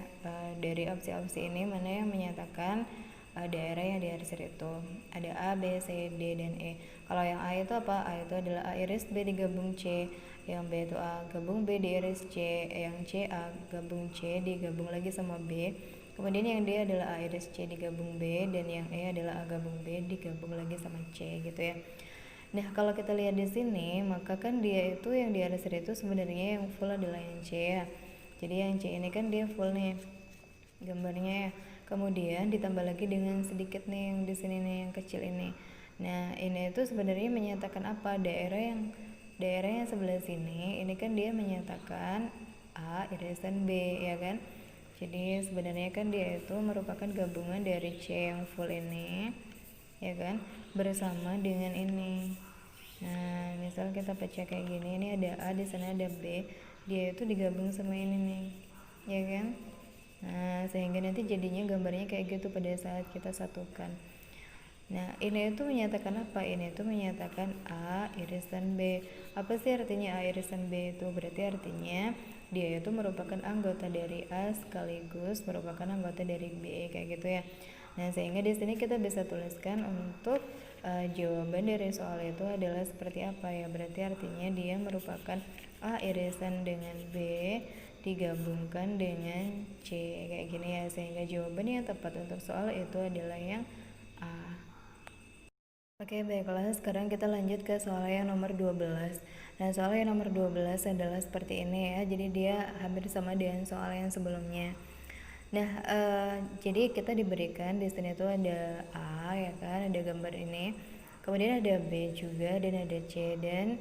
Dari opsi-opsi ini mana yang menyatakan daerah yang diarsir itu. Ada A, B, C, D, dan E. Kalau yang A itu apa? A itu adalah A iris B digabung C. Yang B itu A gabung B diiris C. Yang C A gabung C digabung lagi sama B. Kemudian yang D adalah A iris C digabung B. Dan yang E adalah A gabung B digabung lagi sama C gitu ya. Nah kalau kita lihat di sini, maka kan dia itu yang diarsir itu sebenarnya yang full adalah yang C ya. Jadi yang C ini kan dia full nih gambarnya ya. Kemudian ditambah lagi dengan sedikit nih yang di sini nih yang kecil ini. Nah ini itu sebenarnya menyatakan apa? Daerah yang sebelah sini ini kan dia menyatakan A irisan B ya kan. Jadi sebenarnya kan dia itu merupakan gabungan dari C yang full ini ya kan bersama dengan ini. Nah misal kita pecah kayak gini, ini ada A, di sana ada B, dia itu digabung sama ini nih ya kan. Nah sehingga nanti jadinya gambarnya kayak gitu pada saat kita satukan. Nah ini itu menyatakan apa? Ini itu menyatakan A irisan B. Apa sih artinya A irisan B itu? Berarti artinya dia itu merupakan anggota dari A sekaligus merupakan anggota dari B kayak gitu ya. Nah sehingga di sini kita bisa tuliskan untuk jawaban dari soal itu adalah seperti apa ya. Berarti artinya dia merupakan A irisan dengan B digabungkan dengan C kayak gini ya, sehingga jawaban yang tepat untuk soal itu adalah yang A. Oke baiklah, sekarang kita lanjut ke soal yang nomor 12. Nah soal yang nomor 12 adalah seperti ini ya, jadi dia hampir sama dengan soal yang sebelumnya. Nah jadi kita diberikan di sini tuh ada A ya kan, ada gambar ini, kemudian ada B juga dan ada C, dan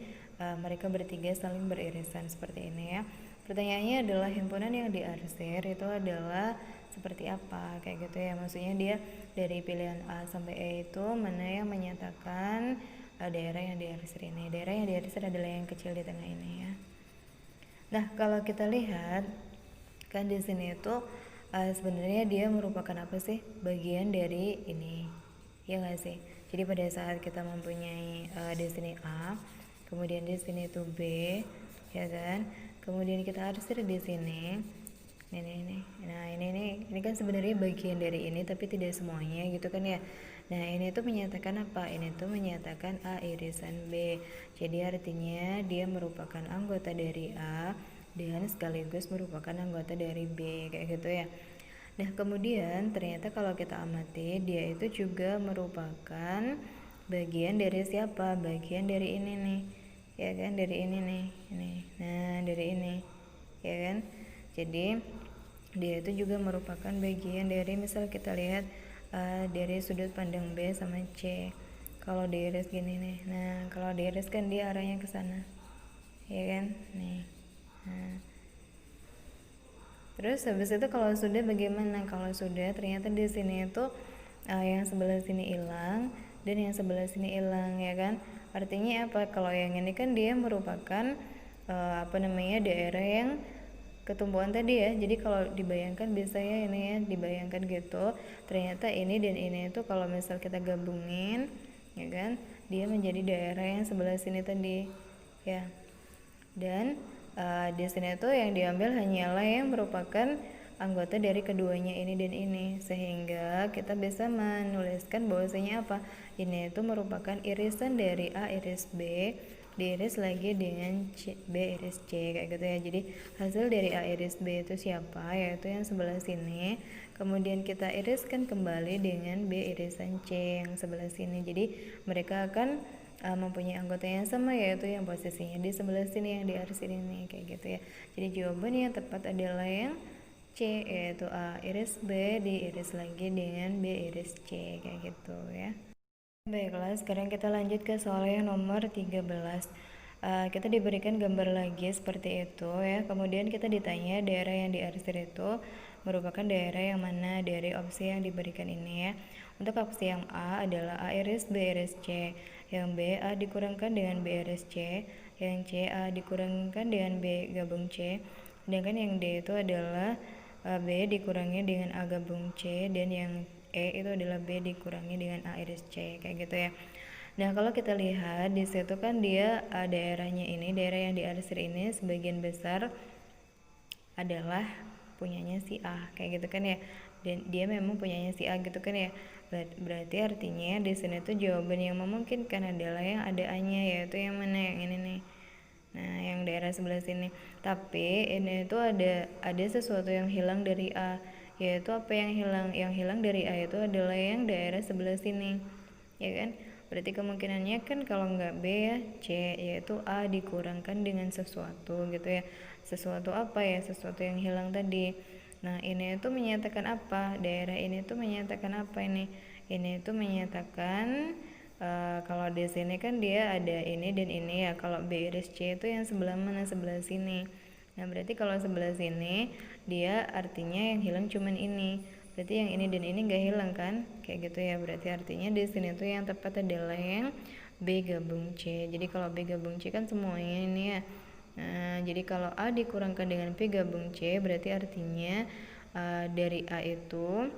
mereka bertiga saling beririsan seperti ini ya. Pertanyaannya adalah himpunan yang diarsir itu adalah seperti apa kayak gitu ya. Maksudnya dia dari pilihan A sampai E itu mana yang menyatakan daerah yang diarsir ini. Daerah yang diarsir adalah yang kecil di tengah ini ya. Nah kalau kita lihat kan di sini itu sebenarnya dia merupakan apa sih? Bagian dari ini ya nggak sih? Jadi pada saat kita mempunyai di sini A, kemudian di sini itu B ya kan, kemudian kita arsir di sini ini. Nah ini kan sebenarnya bagian dari ini tapi tidak semuanya gitu kan ya. Nah ini tuh menyatakan apa? Ini tuh menyatakan A irisan B. Jadi artinya dia merupakan anggota dari A dan sekaligus merupakan anggota dari B kayak gitu ya. Nah kemudian ternyata kalau kita amati dia itu juga merupakan bagian dari siapa? Bagian dari ini nih ya kan, dari ini nih ini. Nah dari ini ya kan. Jadi dia itu juga merupakan bagian dari, misal kita lihat dari sudut pandang B sama C. Kalau diiris gini nih, nah kalau diiris kan dia arahnya ke sana ya kan nih. Nah terus habis itu kalau sudah bagaimana? Kalau sudah ternyata di sini itu yang sebelah sini hilang dan yang sebelah sini hilang ya kan. Artinya apa? Kalau yang ini kan dia merupakan daerah yang ketumbuhan tadi ya. Jadi kalau dibayangkan bisa ya ini ya, dibayangkan gitu. Ternyata ini dan ini itu kalau misal kita gabungin ya kan, dia menjadi daerah yang sebelah sini tadi ya. Dan di sini tuh yang diambil hanyalah yang merupakan anggota dari keduanya ini dan ini, sehingga kita bisa menuliskan bahwasanya apa? Ini itu merupakan irisan dari A iris B diiris lagi dengan B iris C kayak gitu ya. Jadi hasil dari A iris B itu siapa? Yaitu yang sebelah sini. Kemudian kita iriskan kembali dengan B irisan C yang sebelah sini. Jadi mereka akan mempunyai anggota yang sama, yaitu yang posisinya di sebelah sini yang diarsir ini kayak gitu ya. Jadi jawaban yang tepat adalah yang C, yaitu A iris B diiris lagi dengan B iris C kayak gitu ya. Baiklah, sekarang kita lanjut ke soal yang nomor 13. Kita diberikan gambar lagi seperti itu ya. Kemudian kita ditanya daerah yang diarsir itu merupakan daerah yang mana dari opsi yang diberikan ini ya. Untuk opsi yang A adalah A iris B iris C, yang B A dikurangkan dengan B iris C, yang C A dikurangkan dengan B gabung C, sedangkan yang D itu adalah B dikurangi dengan A gabung C, dan yang E itu adalah B dikurangi dengan A iris C kayak gitu ya. Nah, kalau kita lihat di situ kan dia daerahnya ini, daerah yang diarsir ini sebagian besar adalah punyanya si A kayak gitu kan ya. Dan dia memang punyanya si A gitu kan ya. Berarti artinya di sini tuh jawaban yang memungkinkan adalah yang ada A-nya, yaitu yang mana, yang ini nih. Nah, yang daerah sebelah sini. Tapi ini tuh ada sesuatu yang hilang dari A, yaitu apa yang hilang? Yang hilang dari A itu adalah yang daerah sebelah sini, ya kan? Berarti kemungkinannya kan kalau nggak B ya C, yaitu A dikurangkan dengan sesuatu gitu ya. Sesuatu apa ya? Sesuatu yang hilang tadi. Nah, ini itu menyatakan apa? Daerah ini tuh menyatakan apa ini? Ini itu menyatakan kalau di sini kan dia ada ini dan ini ya. Kalau B iris C itu yang sebelah mana? Sebelah sini. Nah, berarti kalau sebelah sini dia artinya yang hilang cuman ini. Berarti yang ini dan ini nggak hilang kan? Kayak gitu ya. Berarti artinya di sini tuh yang tepat adalah yang B gabung C. Jadi kalau B gabung C kan semuanya ini ya. Nah, jadi kalau A dikurangkan dengan B gabung C berarti artinya dari A itu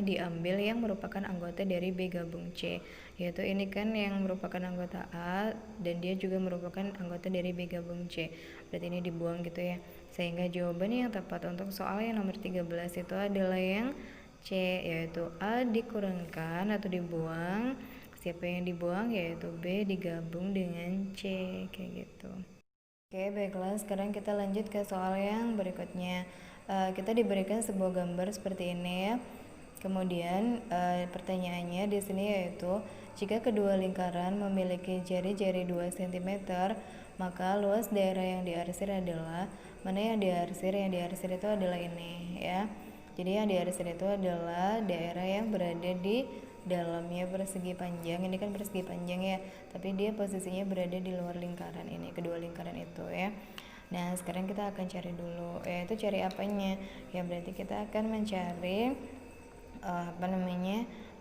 diambil yang merupakan anggota dari B gabung C, yaitu ini kan yang merupakan anggota A dan dia juga merupakan anggota dari B gabung C. Berarti ini dibuang gitu ya. Sehingga jawaban yang tepat untuk soal yang nomor 13 itu adalah yang C, yaitu A dikurangkan atau dibuang. Siapa yang dibuang? Yaitu B digabung dengan C kayak gitu. Oke, baiklah. Sekarang kita lanjut ke soal yang berikutnya. Kita diberikan sebuah gambar seperti ini ya. Kemudian pertanyaannya di sini yaitu jika kedua lingkaran memiliki jari-jari 2 cm, maka luas daerah yang diarsir adalah mana yang diarsir? Yang diarsir itu adalah ini ya. Jadi yang diarsir itu adalah daerah yang berada di dalamnya persegi panjang. Ini kan persegi panjang ya, tapi dia posisinya berada di luar lingkaran ini, kedua lingkaran itu ya. Nah, sekarang kita akan cari dulu, yaitu cari apanya ya. Berarti kita akan mencari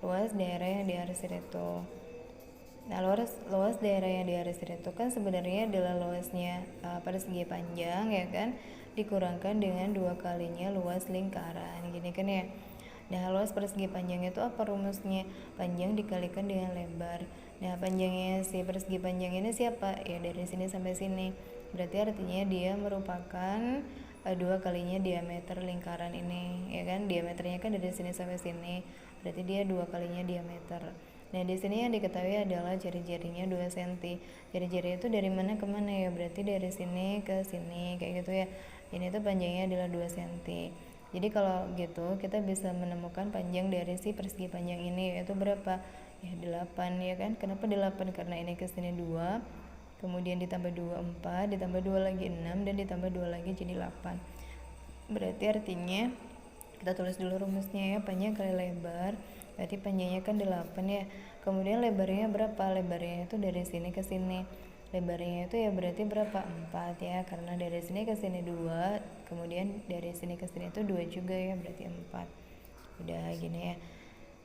luas daerah yang diarsir itu. Nah, luas daerah yang diarsir itu kan sebenarnya adalah luasnya persegi panjang ya kan, dikurangkan dengan 2 kalinya luas lingkaran gini kan ya. Nah, luas persegi panjang itu apa rumusnya? Panjang dikalikan dengan lebar. Nah, panjangnya si persegi panjang ini siapa? Ya dari sini sampai sini. Berarti artinya dia merupakan 2 kalinya diameter lingkaran ini, ya kan? Diameternya kan dari sini sampai sini. Berarti dia 2 kalinya diameter. Nah, di sini yang diketahui adalah jari-jarinya 2 cm. Jari-jari itu dari mana ke mana ya? Berarti dari sini ke sini kayak gitu ya. Ini tuh panjangnya adalah 2 cm. Jadi kalau gitu kita bisa menemukan panjang dari si persegi panjang ini, yaitu berapa? Ya 8 ya kan. Kenapa 8? Karena ini ke sini 2, kemudian ditambah 2 4, ditambah 2 lagi 6, dan ditambah 2 lagi jadi 8. Berarti artinya kita tulis dulu rumusnya ya, panjang kali lebar. Berarti panjangnya kan 8 ya. Kemudian lebarnya berapa? Lebarnya itu dari sini ke sini. Lebarnya itu ya berarti berapa? 4 ya, karena dari sini ke sini 2, kemudian dari sini ke sini itu 2 juga ya, berarti 4. Udah gini ya.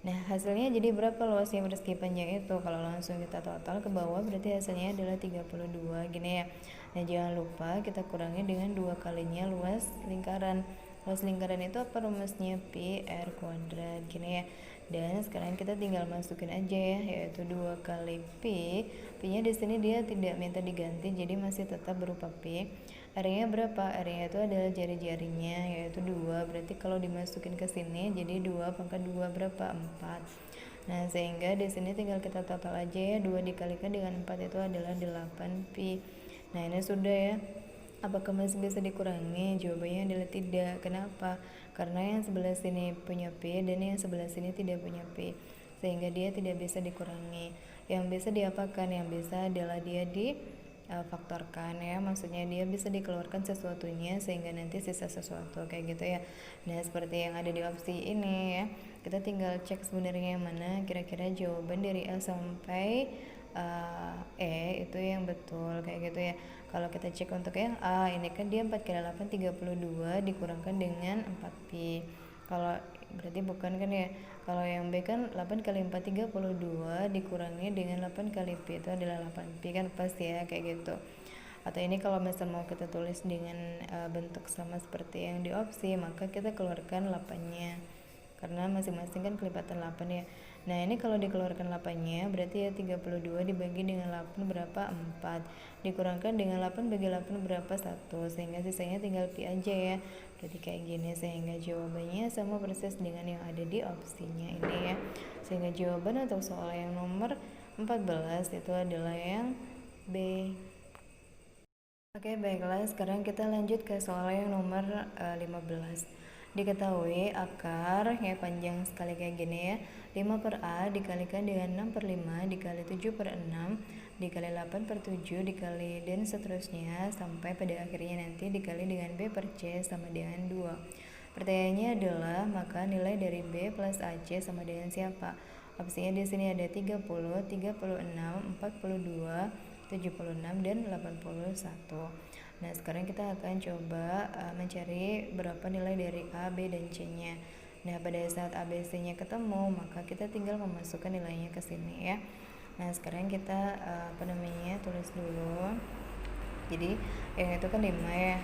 Nah, hasilnya jadi berapa luasnya persegi panjang itu? Kalau langsung kita total ke bawah berarti hasilnya adalah 32 gini ya. Nah, jangan lupa kita kurangi dengan 2 kalinya luas lingkaran. Luas lingkaran itu apa rumusnya? Pi R kuadrat gini ya. Dan sekarang kita tinggal masukin aja ya, yaitu 2 kali pi. Pi-nya di sini dia tidak minta diganti, jadi masih tetap berupa pi. R-nya berapa? R-nya itu adalah jari-jarinya, yaitu 2. Berarti kalau dimasukin ke sini jadi 2 pangkat 2 berapa? 4. Nah, sehingga di sini tinggal kita total aja ya, 2 dikalikan dengan 4 itu adalah 8 pi. Nah, ini sudah ya. Apakah masih bisa dikurangi? Jawabannya adalah tidak. Kenapa? Karena yang sebelah sini punya P dan yang sebelah sini tidak punya P, sehingga dia tidak bisa dikurangi. yang bisa diapakan, yang bisa adalah dia faktorkan ya, maksudnya dia bisa dikeluarkan sesuatunya sehingga nanti sisa sesuatu kayak gitu ya. Nah seperti yang ada di opsi ini ya, kita tinggal cek sebenarnya yang mana kira-kira jawaban dari A sampai itu yang betul kayak gitu ya. Kalau kita cek untuk yang A ini kan dia 4 kali 8 32 dikurangkan dengan 4pi. Kalau berarti bukan kan ya. Kalau yang B kan 8 kali 4 32 dikurangi dengan 8 kali Pi itu adalah 8pi kan pasti ya kayak gitu. Atau ini kalau misalnya mau kita tulis dengan bentuk sama seperti yang di opsi, maka kita keluarkan 8-nya. Karena masing-masing kan kelipatan 8 ya. Nah, ini kalau dikeluarkan 8-nya berarti ya 32 dibagi dengan 8 berapa? 4. Dikurangkan dengan 8 bagi 8 berapa? 1. Sehingga sisanya tinggal Pi aja ya. Berarti kayak gini, sehingga jawabannya sama persis dengan yang ada di opsinya ini ya. Sehingga jawaban untuk soal yang nomor 14 itu adalah yang B. Oke, baiklah, sekarang kita lanjut ke soal yang nomor 15. Diketahui akar ya panjang sekali kayak gini ya, 5 per A dikalikan dengan 6 per 5 dikali 7 per 6 dikali 8 per 7 dikali dan seterusnya sampai pada akhirnya nanti dikali dengan B per C sama dengan 2. Pertanyaannya adalah maka nilai dari B plus AC sama dengan siapa? Opsinya di sini ada 30, 36, 42, 76 dan 81. Nah, sekarang kita akan coba mencari berapa nilai dari A, B dan C-nya. Nah, pada saat A, B, C-nya ketemu, maka kita tinggal memasukkan nilainya ke sini ya. Nah, sekarang kita tulis dulu. Jadi, yang itu kan 5 ya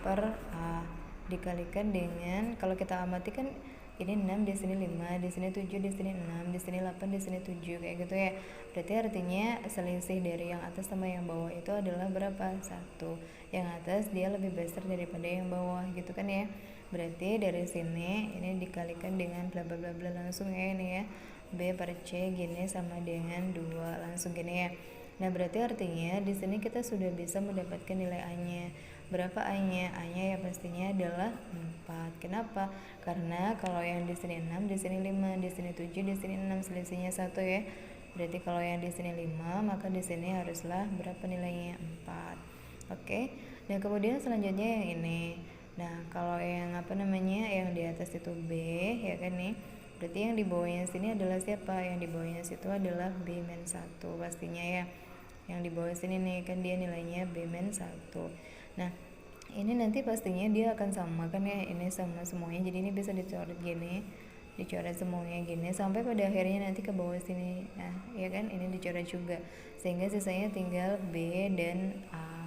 per A dikalikan dengan, kalau kita amati kan ini 6, di sini 5, di sini 7, di sini 6, di sini 8, di sini 7 kayak gitu ya. Berarti artinya selisih dari yang atas sama yang bawah itu adalah berapa? 1. Yang atas dia lebih besar daripada yang bawah gitu kan ya. Berarti dari sini ini dikalikan dengan bla bla bla bla langsung ya ini ya. B per C gini sama dengan 2 langsung gini ya. Nah, berarti artinya di sini kita sudah bisa mendapatkan nilai A-nya. Berapa A-nya? A-nya ya pastinya adalah 4. Kenapa? Karena kalau yang di sini 6, di sini 5, di sini 7, di sini 6, selisihnya 1 ya. Berarti kalau yang di sini 5, maka di sini haruslah berapa nilainya? 4. Oke. Nah, kemudian selanjutnya yang ini. Nah, kalau yang yang di atas itu B, ya kan nih. Berarti yang di bawahnya sini adalah siapa? Yang di bawahnya situ adalah B-1 pastinya ya. Yang di bawah sini nih kan dia nilainya B-1. Nah, ini nanti pastinya dia akan sama kan ya, ini sama semuanya, jadi ini bisa dicoret gini, dicoret semuanya gini sampai pada akhirnya nanti ke bawah sini. Nah, ya kan ini dicoret juga sehingga sisanya tinggal B dan A.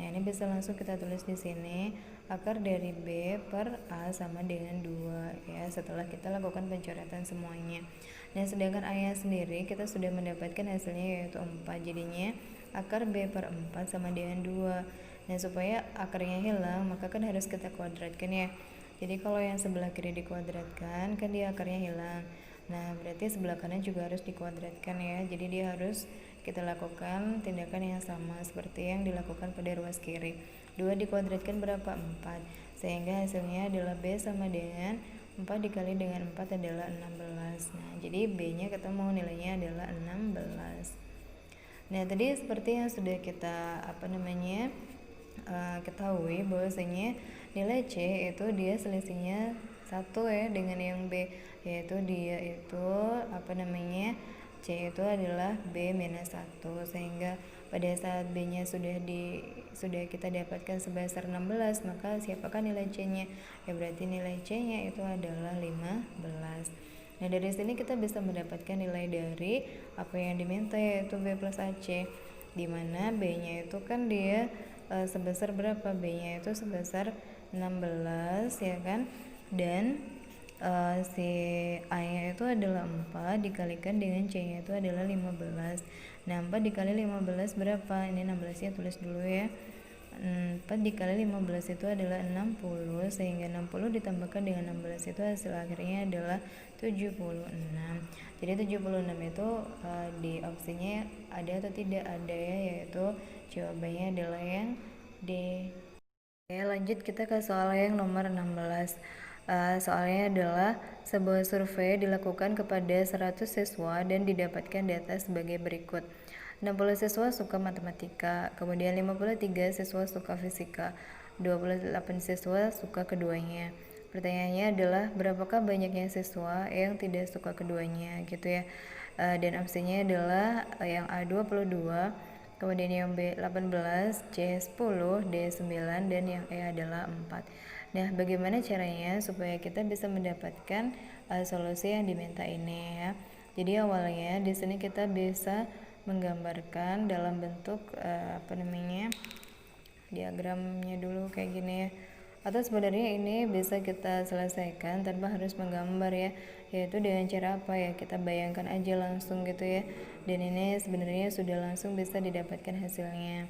Nah, ini bisa langsung kita tulis di sini akar dari B per A sama dengan 2 ya, setelah kita lakukan pencoretan semuanya. Nah, sedangkan A-nya sendiri kita sudah mendapatkan hasilnya yaitu 4, jadinya akar B per 4 sama dengan 2. Nah, supaya akarnya hilang maka kan harus kita kuadratkan ya. Jadi kalau yang sebelah kiri dikuadratkan kan dia akarnya hilang. Nah, berarti sebelah kanan juga harus dikuadratkan ya. Jadi dia harus kita lakukan tindakan yang sama seperti yang dilakukan pada ruas kiri. 2 dikuadratkan berapa? 4. Sehingga hasilnya adalah B sama dengan 4 dikali dengan 4 adalah 16. Nah, jadi B-nya ketemu, nilainya adalah 16. Nah, tadi seperti yang sudah kita ketahui bahwasanya nilai C itu dia selisihnya 1 ya dengan yang B, yaitu dia itu C itu adalah B-1, sehingga pada saat B-nya sudah kita dapatkan sebesar 16, maka siapakah nilai C-nya? Ya berarti nilai C-nya itu adalah 15. Nah, dari sini kita bisa mendapatkan nilai dari apa yang diminta yaitu B plus AC, di mana B-nya itu kan dia sebesar berapa? B-nya itu sebesar 16 ya kan, dan si A-nya itu adalah 4 dikalikan dengan C-nya itu adalah 15. Nah, 4 dikali 15 berapa? Ini 16-nya tulis dulu ya. 4 dikali 15 itu adalah 60, sehingga 60 ditambahkan dengan 16 itu hasil akhirnya adalah 76. Jadi 76 itu di opsinya ada atau tidak ada ya, yaitu jawabannya adalah yang D. Oke, lanjut kita ke soal yang nomor 16. Soalnya adalah sebuah survei dilakukan kepada 100 siswa dan didapatkan data sebagai berikut. 60 siswa suka matematika, kemudian 53 siswa suka fisika, 28 siswa suka keduanya. Pertanyaannya adalah berapakah banyaknya siswa yang tidak suka keduanya gitu ya. Dan opsinya adalah yang A 22, kemudian yang B 18, C 10, D 9, dan yang E adalah 4. Nah, bagaimana caranya supaya kita bisa mendapatkan solusi yang diminta ini ya. Jadi awalnya di sini kita bisa menggambarkan dalam bentuk diagramnya dulu kayak gini ya. Atau sebenarnya ini bisa kita selesaikan tanpa harus menggambar ya, yaitu dengan cara apa ya, kita bayangkan aja langsung gitu ya. Dan ini sebenarnya sudah langsung bisa didapatkan hasilnya.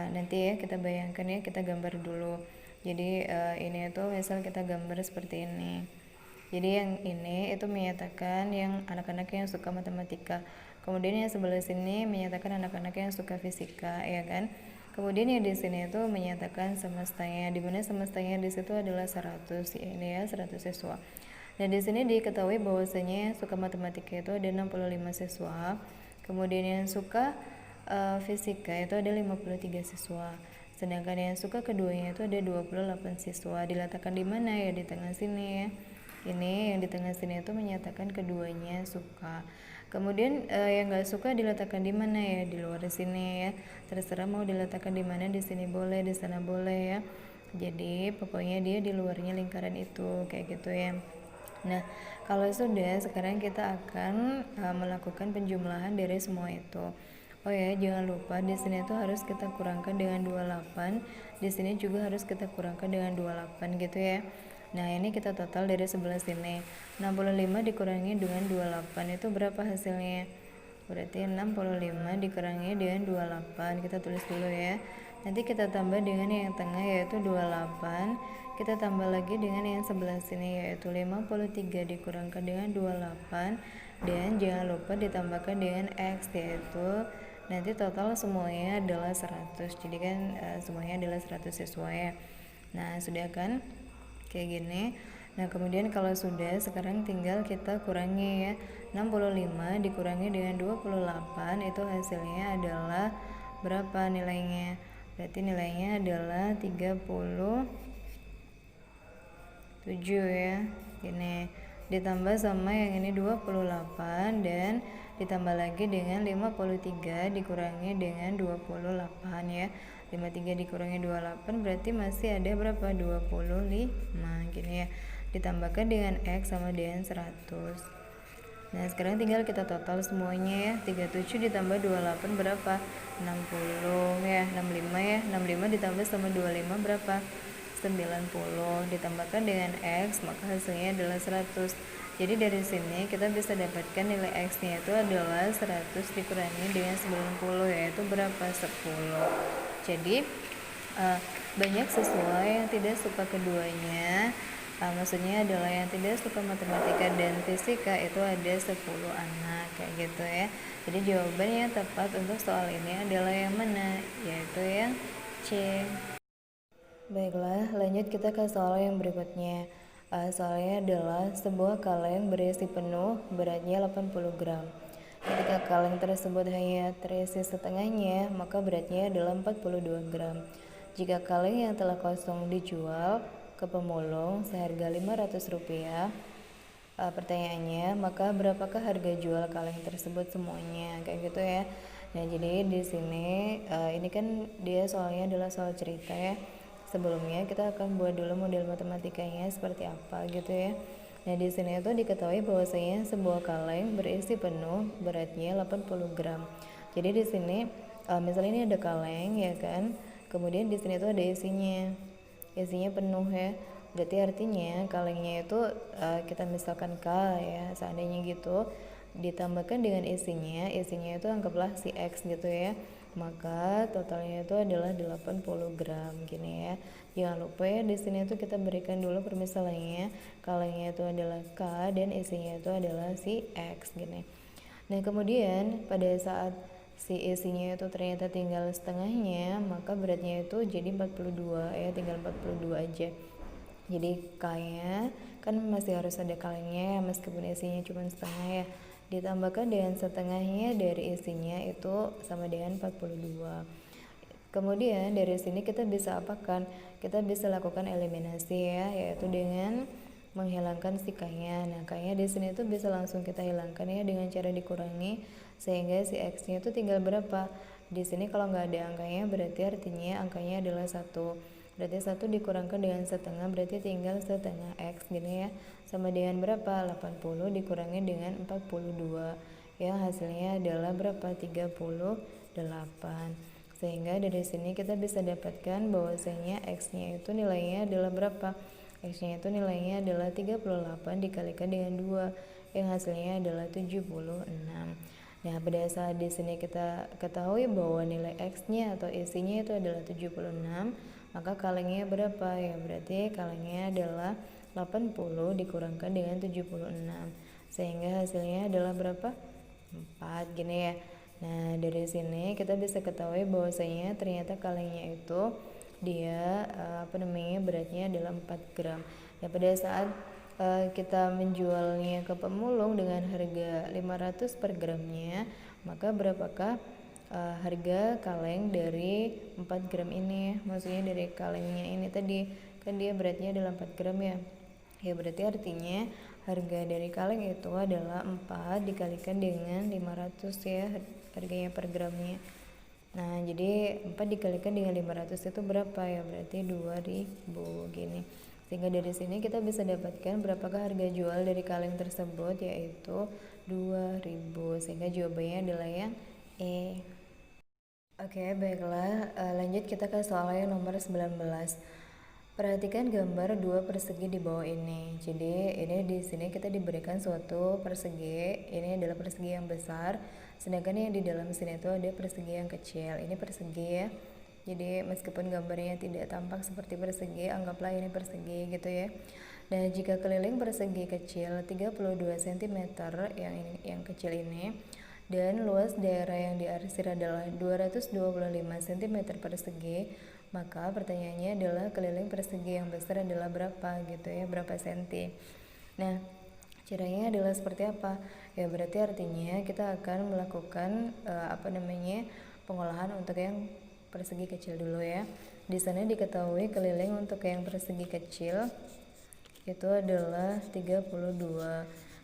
Nanti ya kita bayangkan ya, kita gambar dulu. Jadi ini tuh misal kita gambar seperti ini. Jadi yang ini itu menyatakan yang anak-anak yang suka matematika. Kemudian yang sebelah sini menyatakan anak-anak yang suka fisika, ya kan? Kemudian yang di sini itu menyatakan semestanya, di mana semestanya di situ adalah 100, ya, ini ya 100 siswa. Dan di sini diketahui bahwasanya yang suka matematika itu ada 65 siswa. Kemudian yang suka fisika itu ada 53 siswa. Sedangkan yang suka keduanya itu ada 28 siswa. Diletakkan di mana ya? Di tengah sini ya. Ini yang di tengah sini itu menyatakan keduanya suka. Kemudian yang nggak suka diletakkan di mana ya? Di luar sini ya. Terserah mau diletakkan di mana, di sini boleh, di sana boleh ya. Jadi pokoknya dia di luarnya lingkaran itu kayak gitu ya. Nah, kalau sudah, sekarang kita akan melakukan penjumlahan dari semua itu. Oh ya, jangan lupa di sini tuh harus kita kurangkan dengan 28. Di sini juga harus kita kurangkan dengan 28 gitu ya. Nah, ini kita total dari sebelah sini. 65 dikurangi dengan 28 itu berapa hasilnya? Berarti 65 dikurangi dengan 28. Kita tulis dulu ya. Nanti kita tambah dengan yang tengah yaitu 28. Kita tambah lagi dengan yang sebelah sini yaitu 53 dikurangkan dengan 28. Dan jangan lupa ditambahkan dengan X yaitu nanti total semuanya adalah 100. Jadi kan semuanya adalah 100 siswa ya. Nah, sudah kan? Kayak gini. Nah, kemudian kalau sudah, sekarang tinggal kita kurangi ya. 65 dikurangi dengan 28 itu hasilnya adalah berapa nilainya? Berarti nilainya adalah 37 ya. Gini. Ditambah sama yang ini 28 dan ditambah lagi dengan 53 dikurangi dengan 28 ya. 53 dikurangi 28 berarti masih ada berapa? 25 gini ya. Ditambahkan dengan X sama dengan 100. Nah, sekarang tinggal kita total semuanya ya. 37 ditambah 28 berapa? 60 ya. 65 ya. 65 ditambah sama 25 berapa? 90. Ditambahkan dengan X maka hasilnya adalah 100. Jadi dari sini kita bisa dapatkan nilai X nya itu adalah 100 dikurangi dengan 90 yaitu berapa? 10. Jadi banyak siswa yang tidak suka keduanya. Maksudnya adalah yang tidak suka matematika dan fisika itu ada 10 anak kayak gitu ya. Jadi jawaban yang tepat untuk soal ini adalah yang mana? Yaitu yang C. Baiklah, lanjut kita ke soal yang berikutnya. Soalnya adalah sebuah kaleng berisi penuh, beratnya 80 gram. Ketika kaleng tersebut hanya terisi setengahnya, maka beratnya adalah 42 gram. Jika kaleng yang telah kosong dijual ke pemulung seharga Rp500, pertanyaannya, maka berapakah harga jual kaleng tersebut semuanya? Kayak gitu ya. Nah, jadi di sini ini kan dia soalnya adalah soal cerita ya. Sebelumnya kita akan buat dulu model matematikanya seperti apa gitu ya. Nah, di sini itu diketahui bahwasanya sebuah kaleng berisi penuh, beratnya 80 gram. Jadi di sini misalnya ini ada kaleng ya kan. Kemudian di sini itu ada isinya. Isinya penuh ya. Berarti artinya kalengnya itu kita misalkan K ya, seandainya gitu ditambahkan dengan isinya itu anggaplah si X gitu ya. Maka totalnya itu adalah 80 gram gini ya. Jangan lupa ya di sini tuh kita berikan dulu permisalannya. Kalengnya itu adalah K dan isinya itu adalah si X gini. Nah, kemudian pada saat si isinya itu ternyata tinggal setengahnya, maka beratnya itu jadi 42 ya, tinggal 42 aja. Jadi K-nya kan masih harus ada kalengnya meskipun isinya cuma setengah ya. Ditambahkan dengan setengahnya dari isinya itu sama dengan 42. Kemudian dari sini kita bisa apakan? Kita bisa lakukan eliminasi ya, yaitu dengan menghilangkan si K-nya. Nah, K-nya di sini tuh bisa langsung kita hilangkan ya dengan cara dikurangi sehingga si X-nya itu tinggal berapa? Di sini kalau nggak ada angkanya berarti artinya angkanya adalah 1. Berarti 1 dikurangkan dengan setengah berarti tinggal setengah X gini ya. Sama dengan berapa? 80 dikurangi dengan 42. Ya, hasilnya adalah berapa? 38. Sehingga dari sini kita bisa dapatkan bahwasanya X-nya itu nilainya adalah berapa? X-nya itu nilainya adalah 38 dikalikan dengan 2 yang hasilnya adalah 76. Nah, pada saat di sini kita ketahui bahwa nilai X-nya atau isinya itu adalah 76, maka kalengnya berapa? Ya, berarti kalengnya adalah 80 dikurangkan dengan 76. Sehingga hasilnya adalah berapa? 4 gini ya. Nah, dari sini kita bisa ketahui bahwasanya ternyata kalengnya itu dia beratnya adalah 4 gram. Ya, pada saat kita menjualnya ke pemulung dengan harga 500 per gramnya, maka berapakah harga kaleng dari 4 gram ini? Maksudnya dari kalengnya ini tadi kan dia beratnya adalah 4 gram ya. Ya, berarti artinya harga dari kaleng itu adalah 4 dikalikan dengan 500 ya harganya per gramnya. Nah, jadi 4 dikalikan dengan 500 itu berapa ya? Berarti 2000 gini. Sehingga dari sini kita bisa dapatkan berapakah harga jual dari kaleng tersebut, yaitu 2000. Sehingga jawabannya adalah yang E. Oke, baiklah. Lanjut kita ke soal yang nomor 19. Perhatikan gambar dua persegi di bawah ini. Jadi ini di sini kita diberikan suatu persegi. Ini adalah persegi yang besar, sedangkan yang di dalam sini itu ada persegi yang kecil. Ini persegi ya. Jadi meskipun gambarnya tidak tampak seperti persegi, anggaplah ini persegi gitu ya. Dan jika keliling persegi kecil 32 cm yang kecil ini, dan luas daerah yang diarsir adalah 225 cm persegi, maka pertanyaannya adalah keliling persegi yang besar adalah berapa gitu ya, berapa senti. Nah, caranya adalah seperti apa? Ya, berarti artinya kita akan melakukan pengolahan untuk yang persegi kecil dulu ya. Di sana diketahui keliling untuk yang persegi kecil itu adalah 32.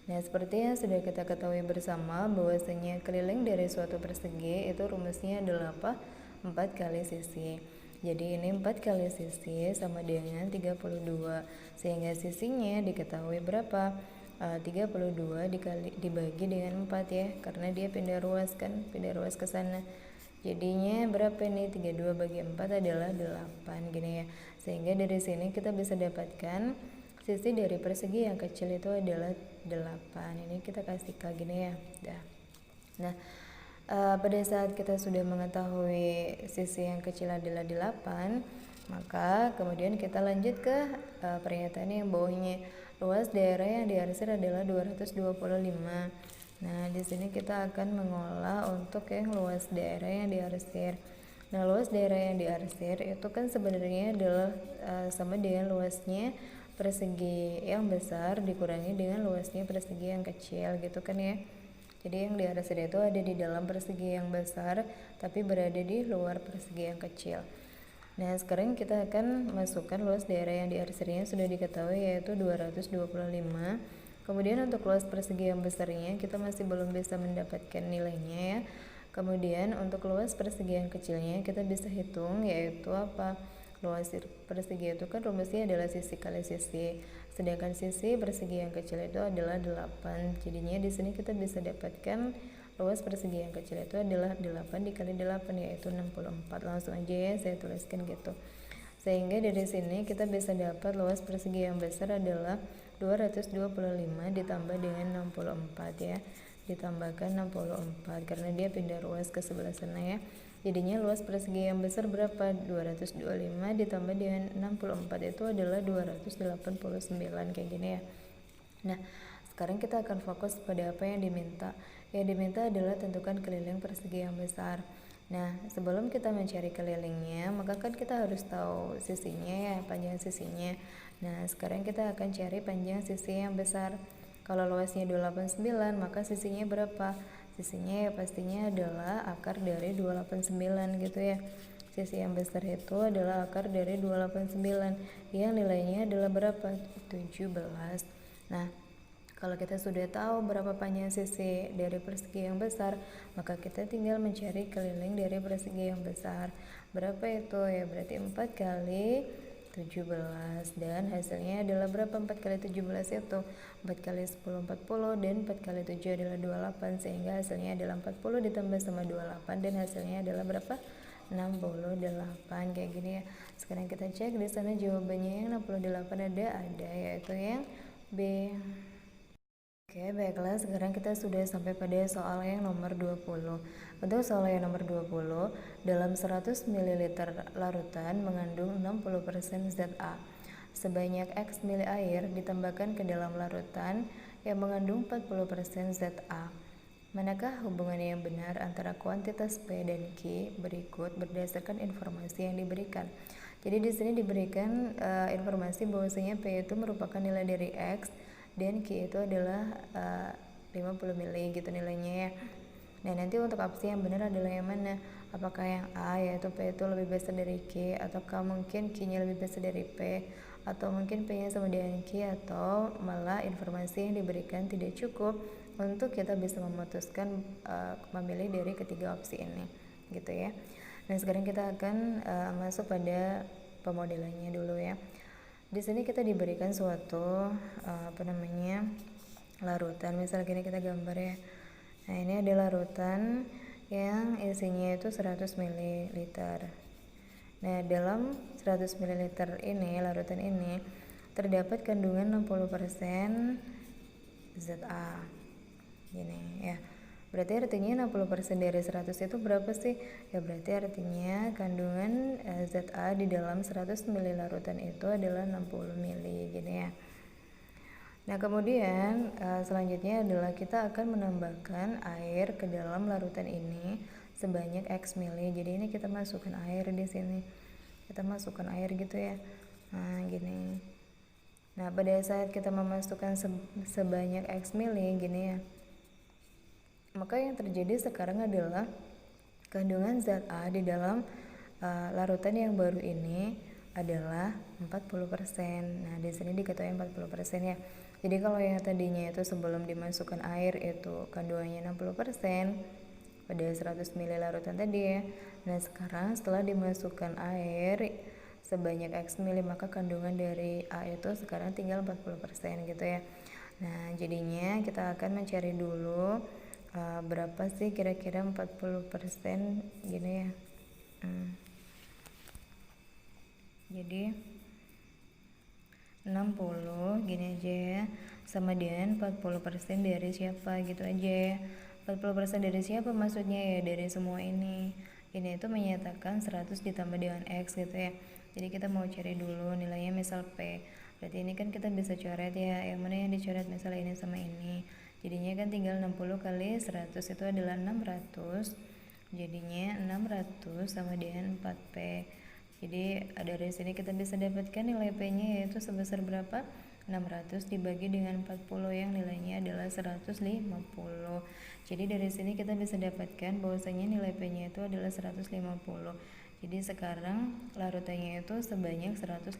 Nah, seperti yang sudah kita ketahui bersama bahwasanya keliling dari suatu persegi itu rumusnya adalah apa? 4 kali sisi. Jadi ini 4 kali sisi sama dengan 32. Sehingga sisinya diketahui berapa? 32 dibagi dengan 4 ya, karena dia pindah ruas kan, pindah ruas ke sana. Jadinya berapa nih? 32 bagi 4 adalah 8 gini ya. Sehingga dari sini kita bisa dapatkan sisi dari persegi yang kecil itu adalah 8. Ini kita kasih K gini ya. Nah, pada saat kita sudah mengetahui sisi yang kecil adalah 8, maka kemudian kita lanjut ke pernyataan yang bawahnya. Luas daerah yang diarsir adalah 225. Nah, di sini kita akan mengolah untuk yang luas daerah yang diarsir. Nah, luas daerah yang diarsir itu kan sebenarnya adalah sama dengan luasnya persegi yang besar dikurangi dengan luasnya persegi yang kecil gitu kan ya. Jadi yang diarsir itu ada di dalam persegi yang besar tapi berada di luar persegi yang kecil. Nah, sekarang kita akan masukkan luas daerah yang diarsirnya sudah diketahui yaitu 225. Kemudian untuk luas persegi yang besarnya kita masih belum bisa mendapatkan nilainya ya. Kemudian untuk luas persegi yang kecilnya kita bisa hitung, yaitu apa? Luas persegi itu kan rumusnya adalah sisi kali sisi. Sedangkan sisi persegi yang kecil itu adalah 8. Jadinya di sini kita bisa dapatkan luas persegi yang kecil itu adalah 8 dikali 8 yaitu 64. Langsung aja ya saya tuliskan gitu. Sehingga dari sini kita bisa dapat luas persegi yang besar adalah 225 ditambah dengan 64 ya. Ditambahkan 64 karena dia pindah ruas ke sebelah sana ya. Jadinya luas persegi yang besar berapa? 225 ditambah dengan 64 itu adalah 289 kayak gini ya. Nah, sekarang kita akan fokus pada apa yang diminta. Yang diminta adalah tentukan keliling persegi yang besar. Nah, sebelum kita mencari kelilingnya, maka kan kita harus tahu sisinya ya, panjang sisinya. Nah, sekarang kita akan cari panjang sisi yang besar. Kalau luasnya 289, maka sisinya berapa? Sisinya ya pastinya adalah akar dari 289 gitu ya. Sisi yang besar itu adalah akar dari 289 yang nilainya adalah berapa? 17. Nah, kalau kita sudah tahu berapa panjang sisi dari persegi yang besar, maka kita tinggal mencari keliling dari persegi yang besar. Berapa itu? Ya berarti 4 kali 17, dan hasilnya adalah berapa? 4 kali 17 itu 4 kali 10 40, dan 4 kali 7 adalah 28, sehingga hasilnya adalah 40 ditambah sama 28, dan hasilnya adalah berapa? 68. Kayak gini ya. Sekarang kita cek di sana jawabannya. Yang 68 ada, yaitu yang B. Oke, baiklah, sekarang kita sudah sampai pada soal yang nomor 20. Untuk soal yang nomor 20, dalam 100 ml larutan mengandung 60% ZA. Sebanyak X mili air ditambahkan ke dalam larutan yang mengandung 40% ZA. Manakah hubungan yang benar antara kuantitas P dan Q berikut berdasarkan informasi yang diberikan? Jadi di sini diberikan informasi bahwasanya P itu merupakan nilai dari X dan Q itu adalah 50 mili gitu nilainya ya. Nah, nanti untuk opsi yang benar adalah yang mana? Apakah yang A, yaitu P itu lebih besar dari Q, ataukah mungkin Q-nya lebih besar dari P, atau mungkin P-nya sama dengan Q, atau malah informasi yang diberikan tidak cukup untuk kita bisa memutuskan memilih dari ketiga opsi ini gitu ya. Nah, sekarang kita akan masuk pada pemodelannya dulu ya. Di sini kita diberikan suatu larutan. Misal gini kita gambar ya. Nah, ini ada larutan yang isinya itu 100 ml. Nah, dalam 100 ml ini, larutan ini terdapat kandungan 60% ZA. Gini ya. Berarti artinya 60% dari 100 itu berapa sih? Ya berarti artinya kandungan ZA di dalam 100 ml larutan itu adalah 60 ml gini ya. Nah, kemudian selanjutnya adalah kita akan menambahkan air ke dalam larutan ini sebanyak X mili. Jadi ini kita masukkan air di sini. Kita masukkan air gitu ya. Nah, gini. Nah, pada saat kita memasukkan sebanyak X mili gini ya, maka yang terjadi sekarang adalah kandungan ZA di dalam larutan yang baru ini adalah 40%. Nah, di sini diketahui 40% ya. Jadi kalau yang tadinya itu sebelum dimasukkan air itu kandungannya 60% pada 100 ml larutan tadi ya. Nah, sekarang setelah dimasukkan air sebanyak X mili, maka kandungan dari A itu sekarang tinggal 40% gitu ya. Nah, jadinya kita akan mencari dulu berapa sih kira-kira 40% gini ya. Jadi 60 gini aja ya, sama dengan 40% dari siapa gitu aja ya. 40% dari siapa maksudnya ya? Dari semua ini. Ini itu menyatakan 100 ditambah dengan X gitu ya. Jadi kita mau cari dulu nilainya, misal P. Berarti ini kan kita bisa coret ya, yang mana yang dicoret, misal ini sama ini. Jadinya kan tinggal 60 kali 100 itu adalah 600. Jadinya 600 sama dengan 4P. Jadi dari sini kita bisa dapatkan nilai P-nya yaitu sebesar berapa? 600 dibagi dengan 40 yang nilainya adalah 150. Jadi dari sini kita bisa dapatkan bahwasanya nilai P-nya itu adalah 150. Jadi sekarang larutannya itu sebanyak 150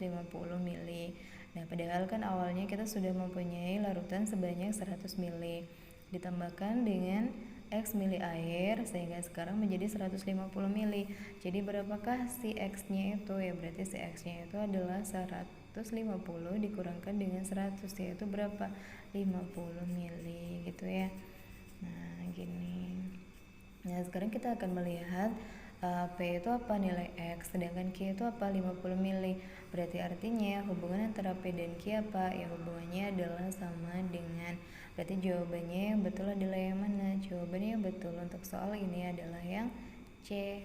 mili. Nah, padahal kan awalnya kita sudah mempunyai larutan sebanyak 100 mili ditambahkan dengan X mili air, sehingga sekarang menjadi 150 mili. Jadi berapakah si X-nya itu? Ya berarti si X-nya itu adalah 150 dikurangkan dengan 100, yaitu berapa? 50 mili gitu ya. Nah, gini. Nah, sekarang kita akan melihat P itu apa? Nilai X, sedangkan Q itu apa? 50 mili. Berarti artinya hubungan antara P dan Q apa? Ya hubungannya adalah sama dengan, berarti jawabannya yang betul adalah yang mana? Jawabannya yang betul untuk soal ini adalah yang C.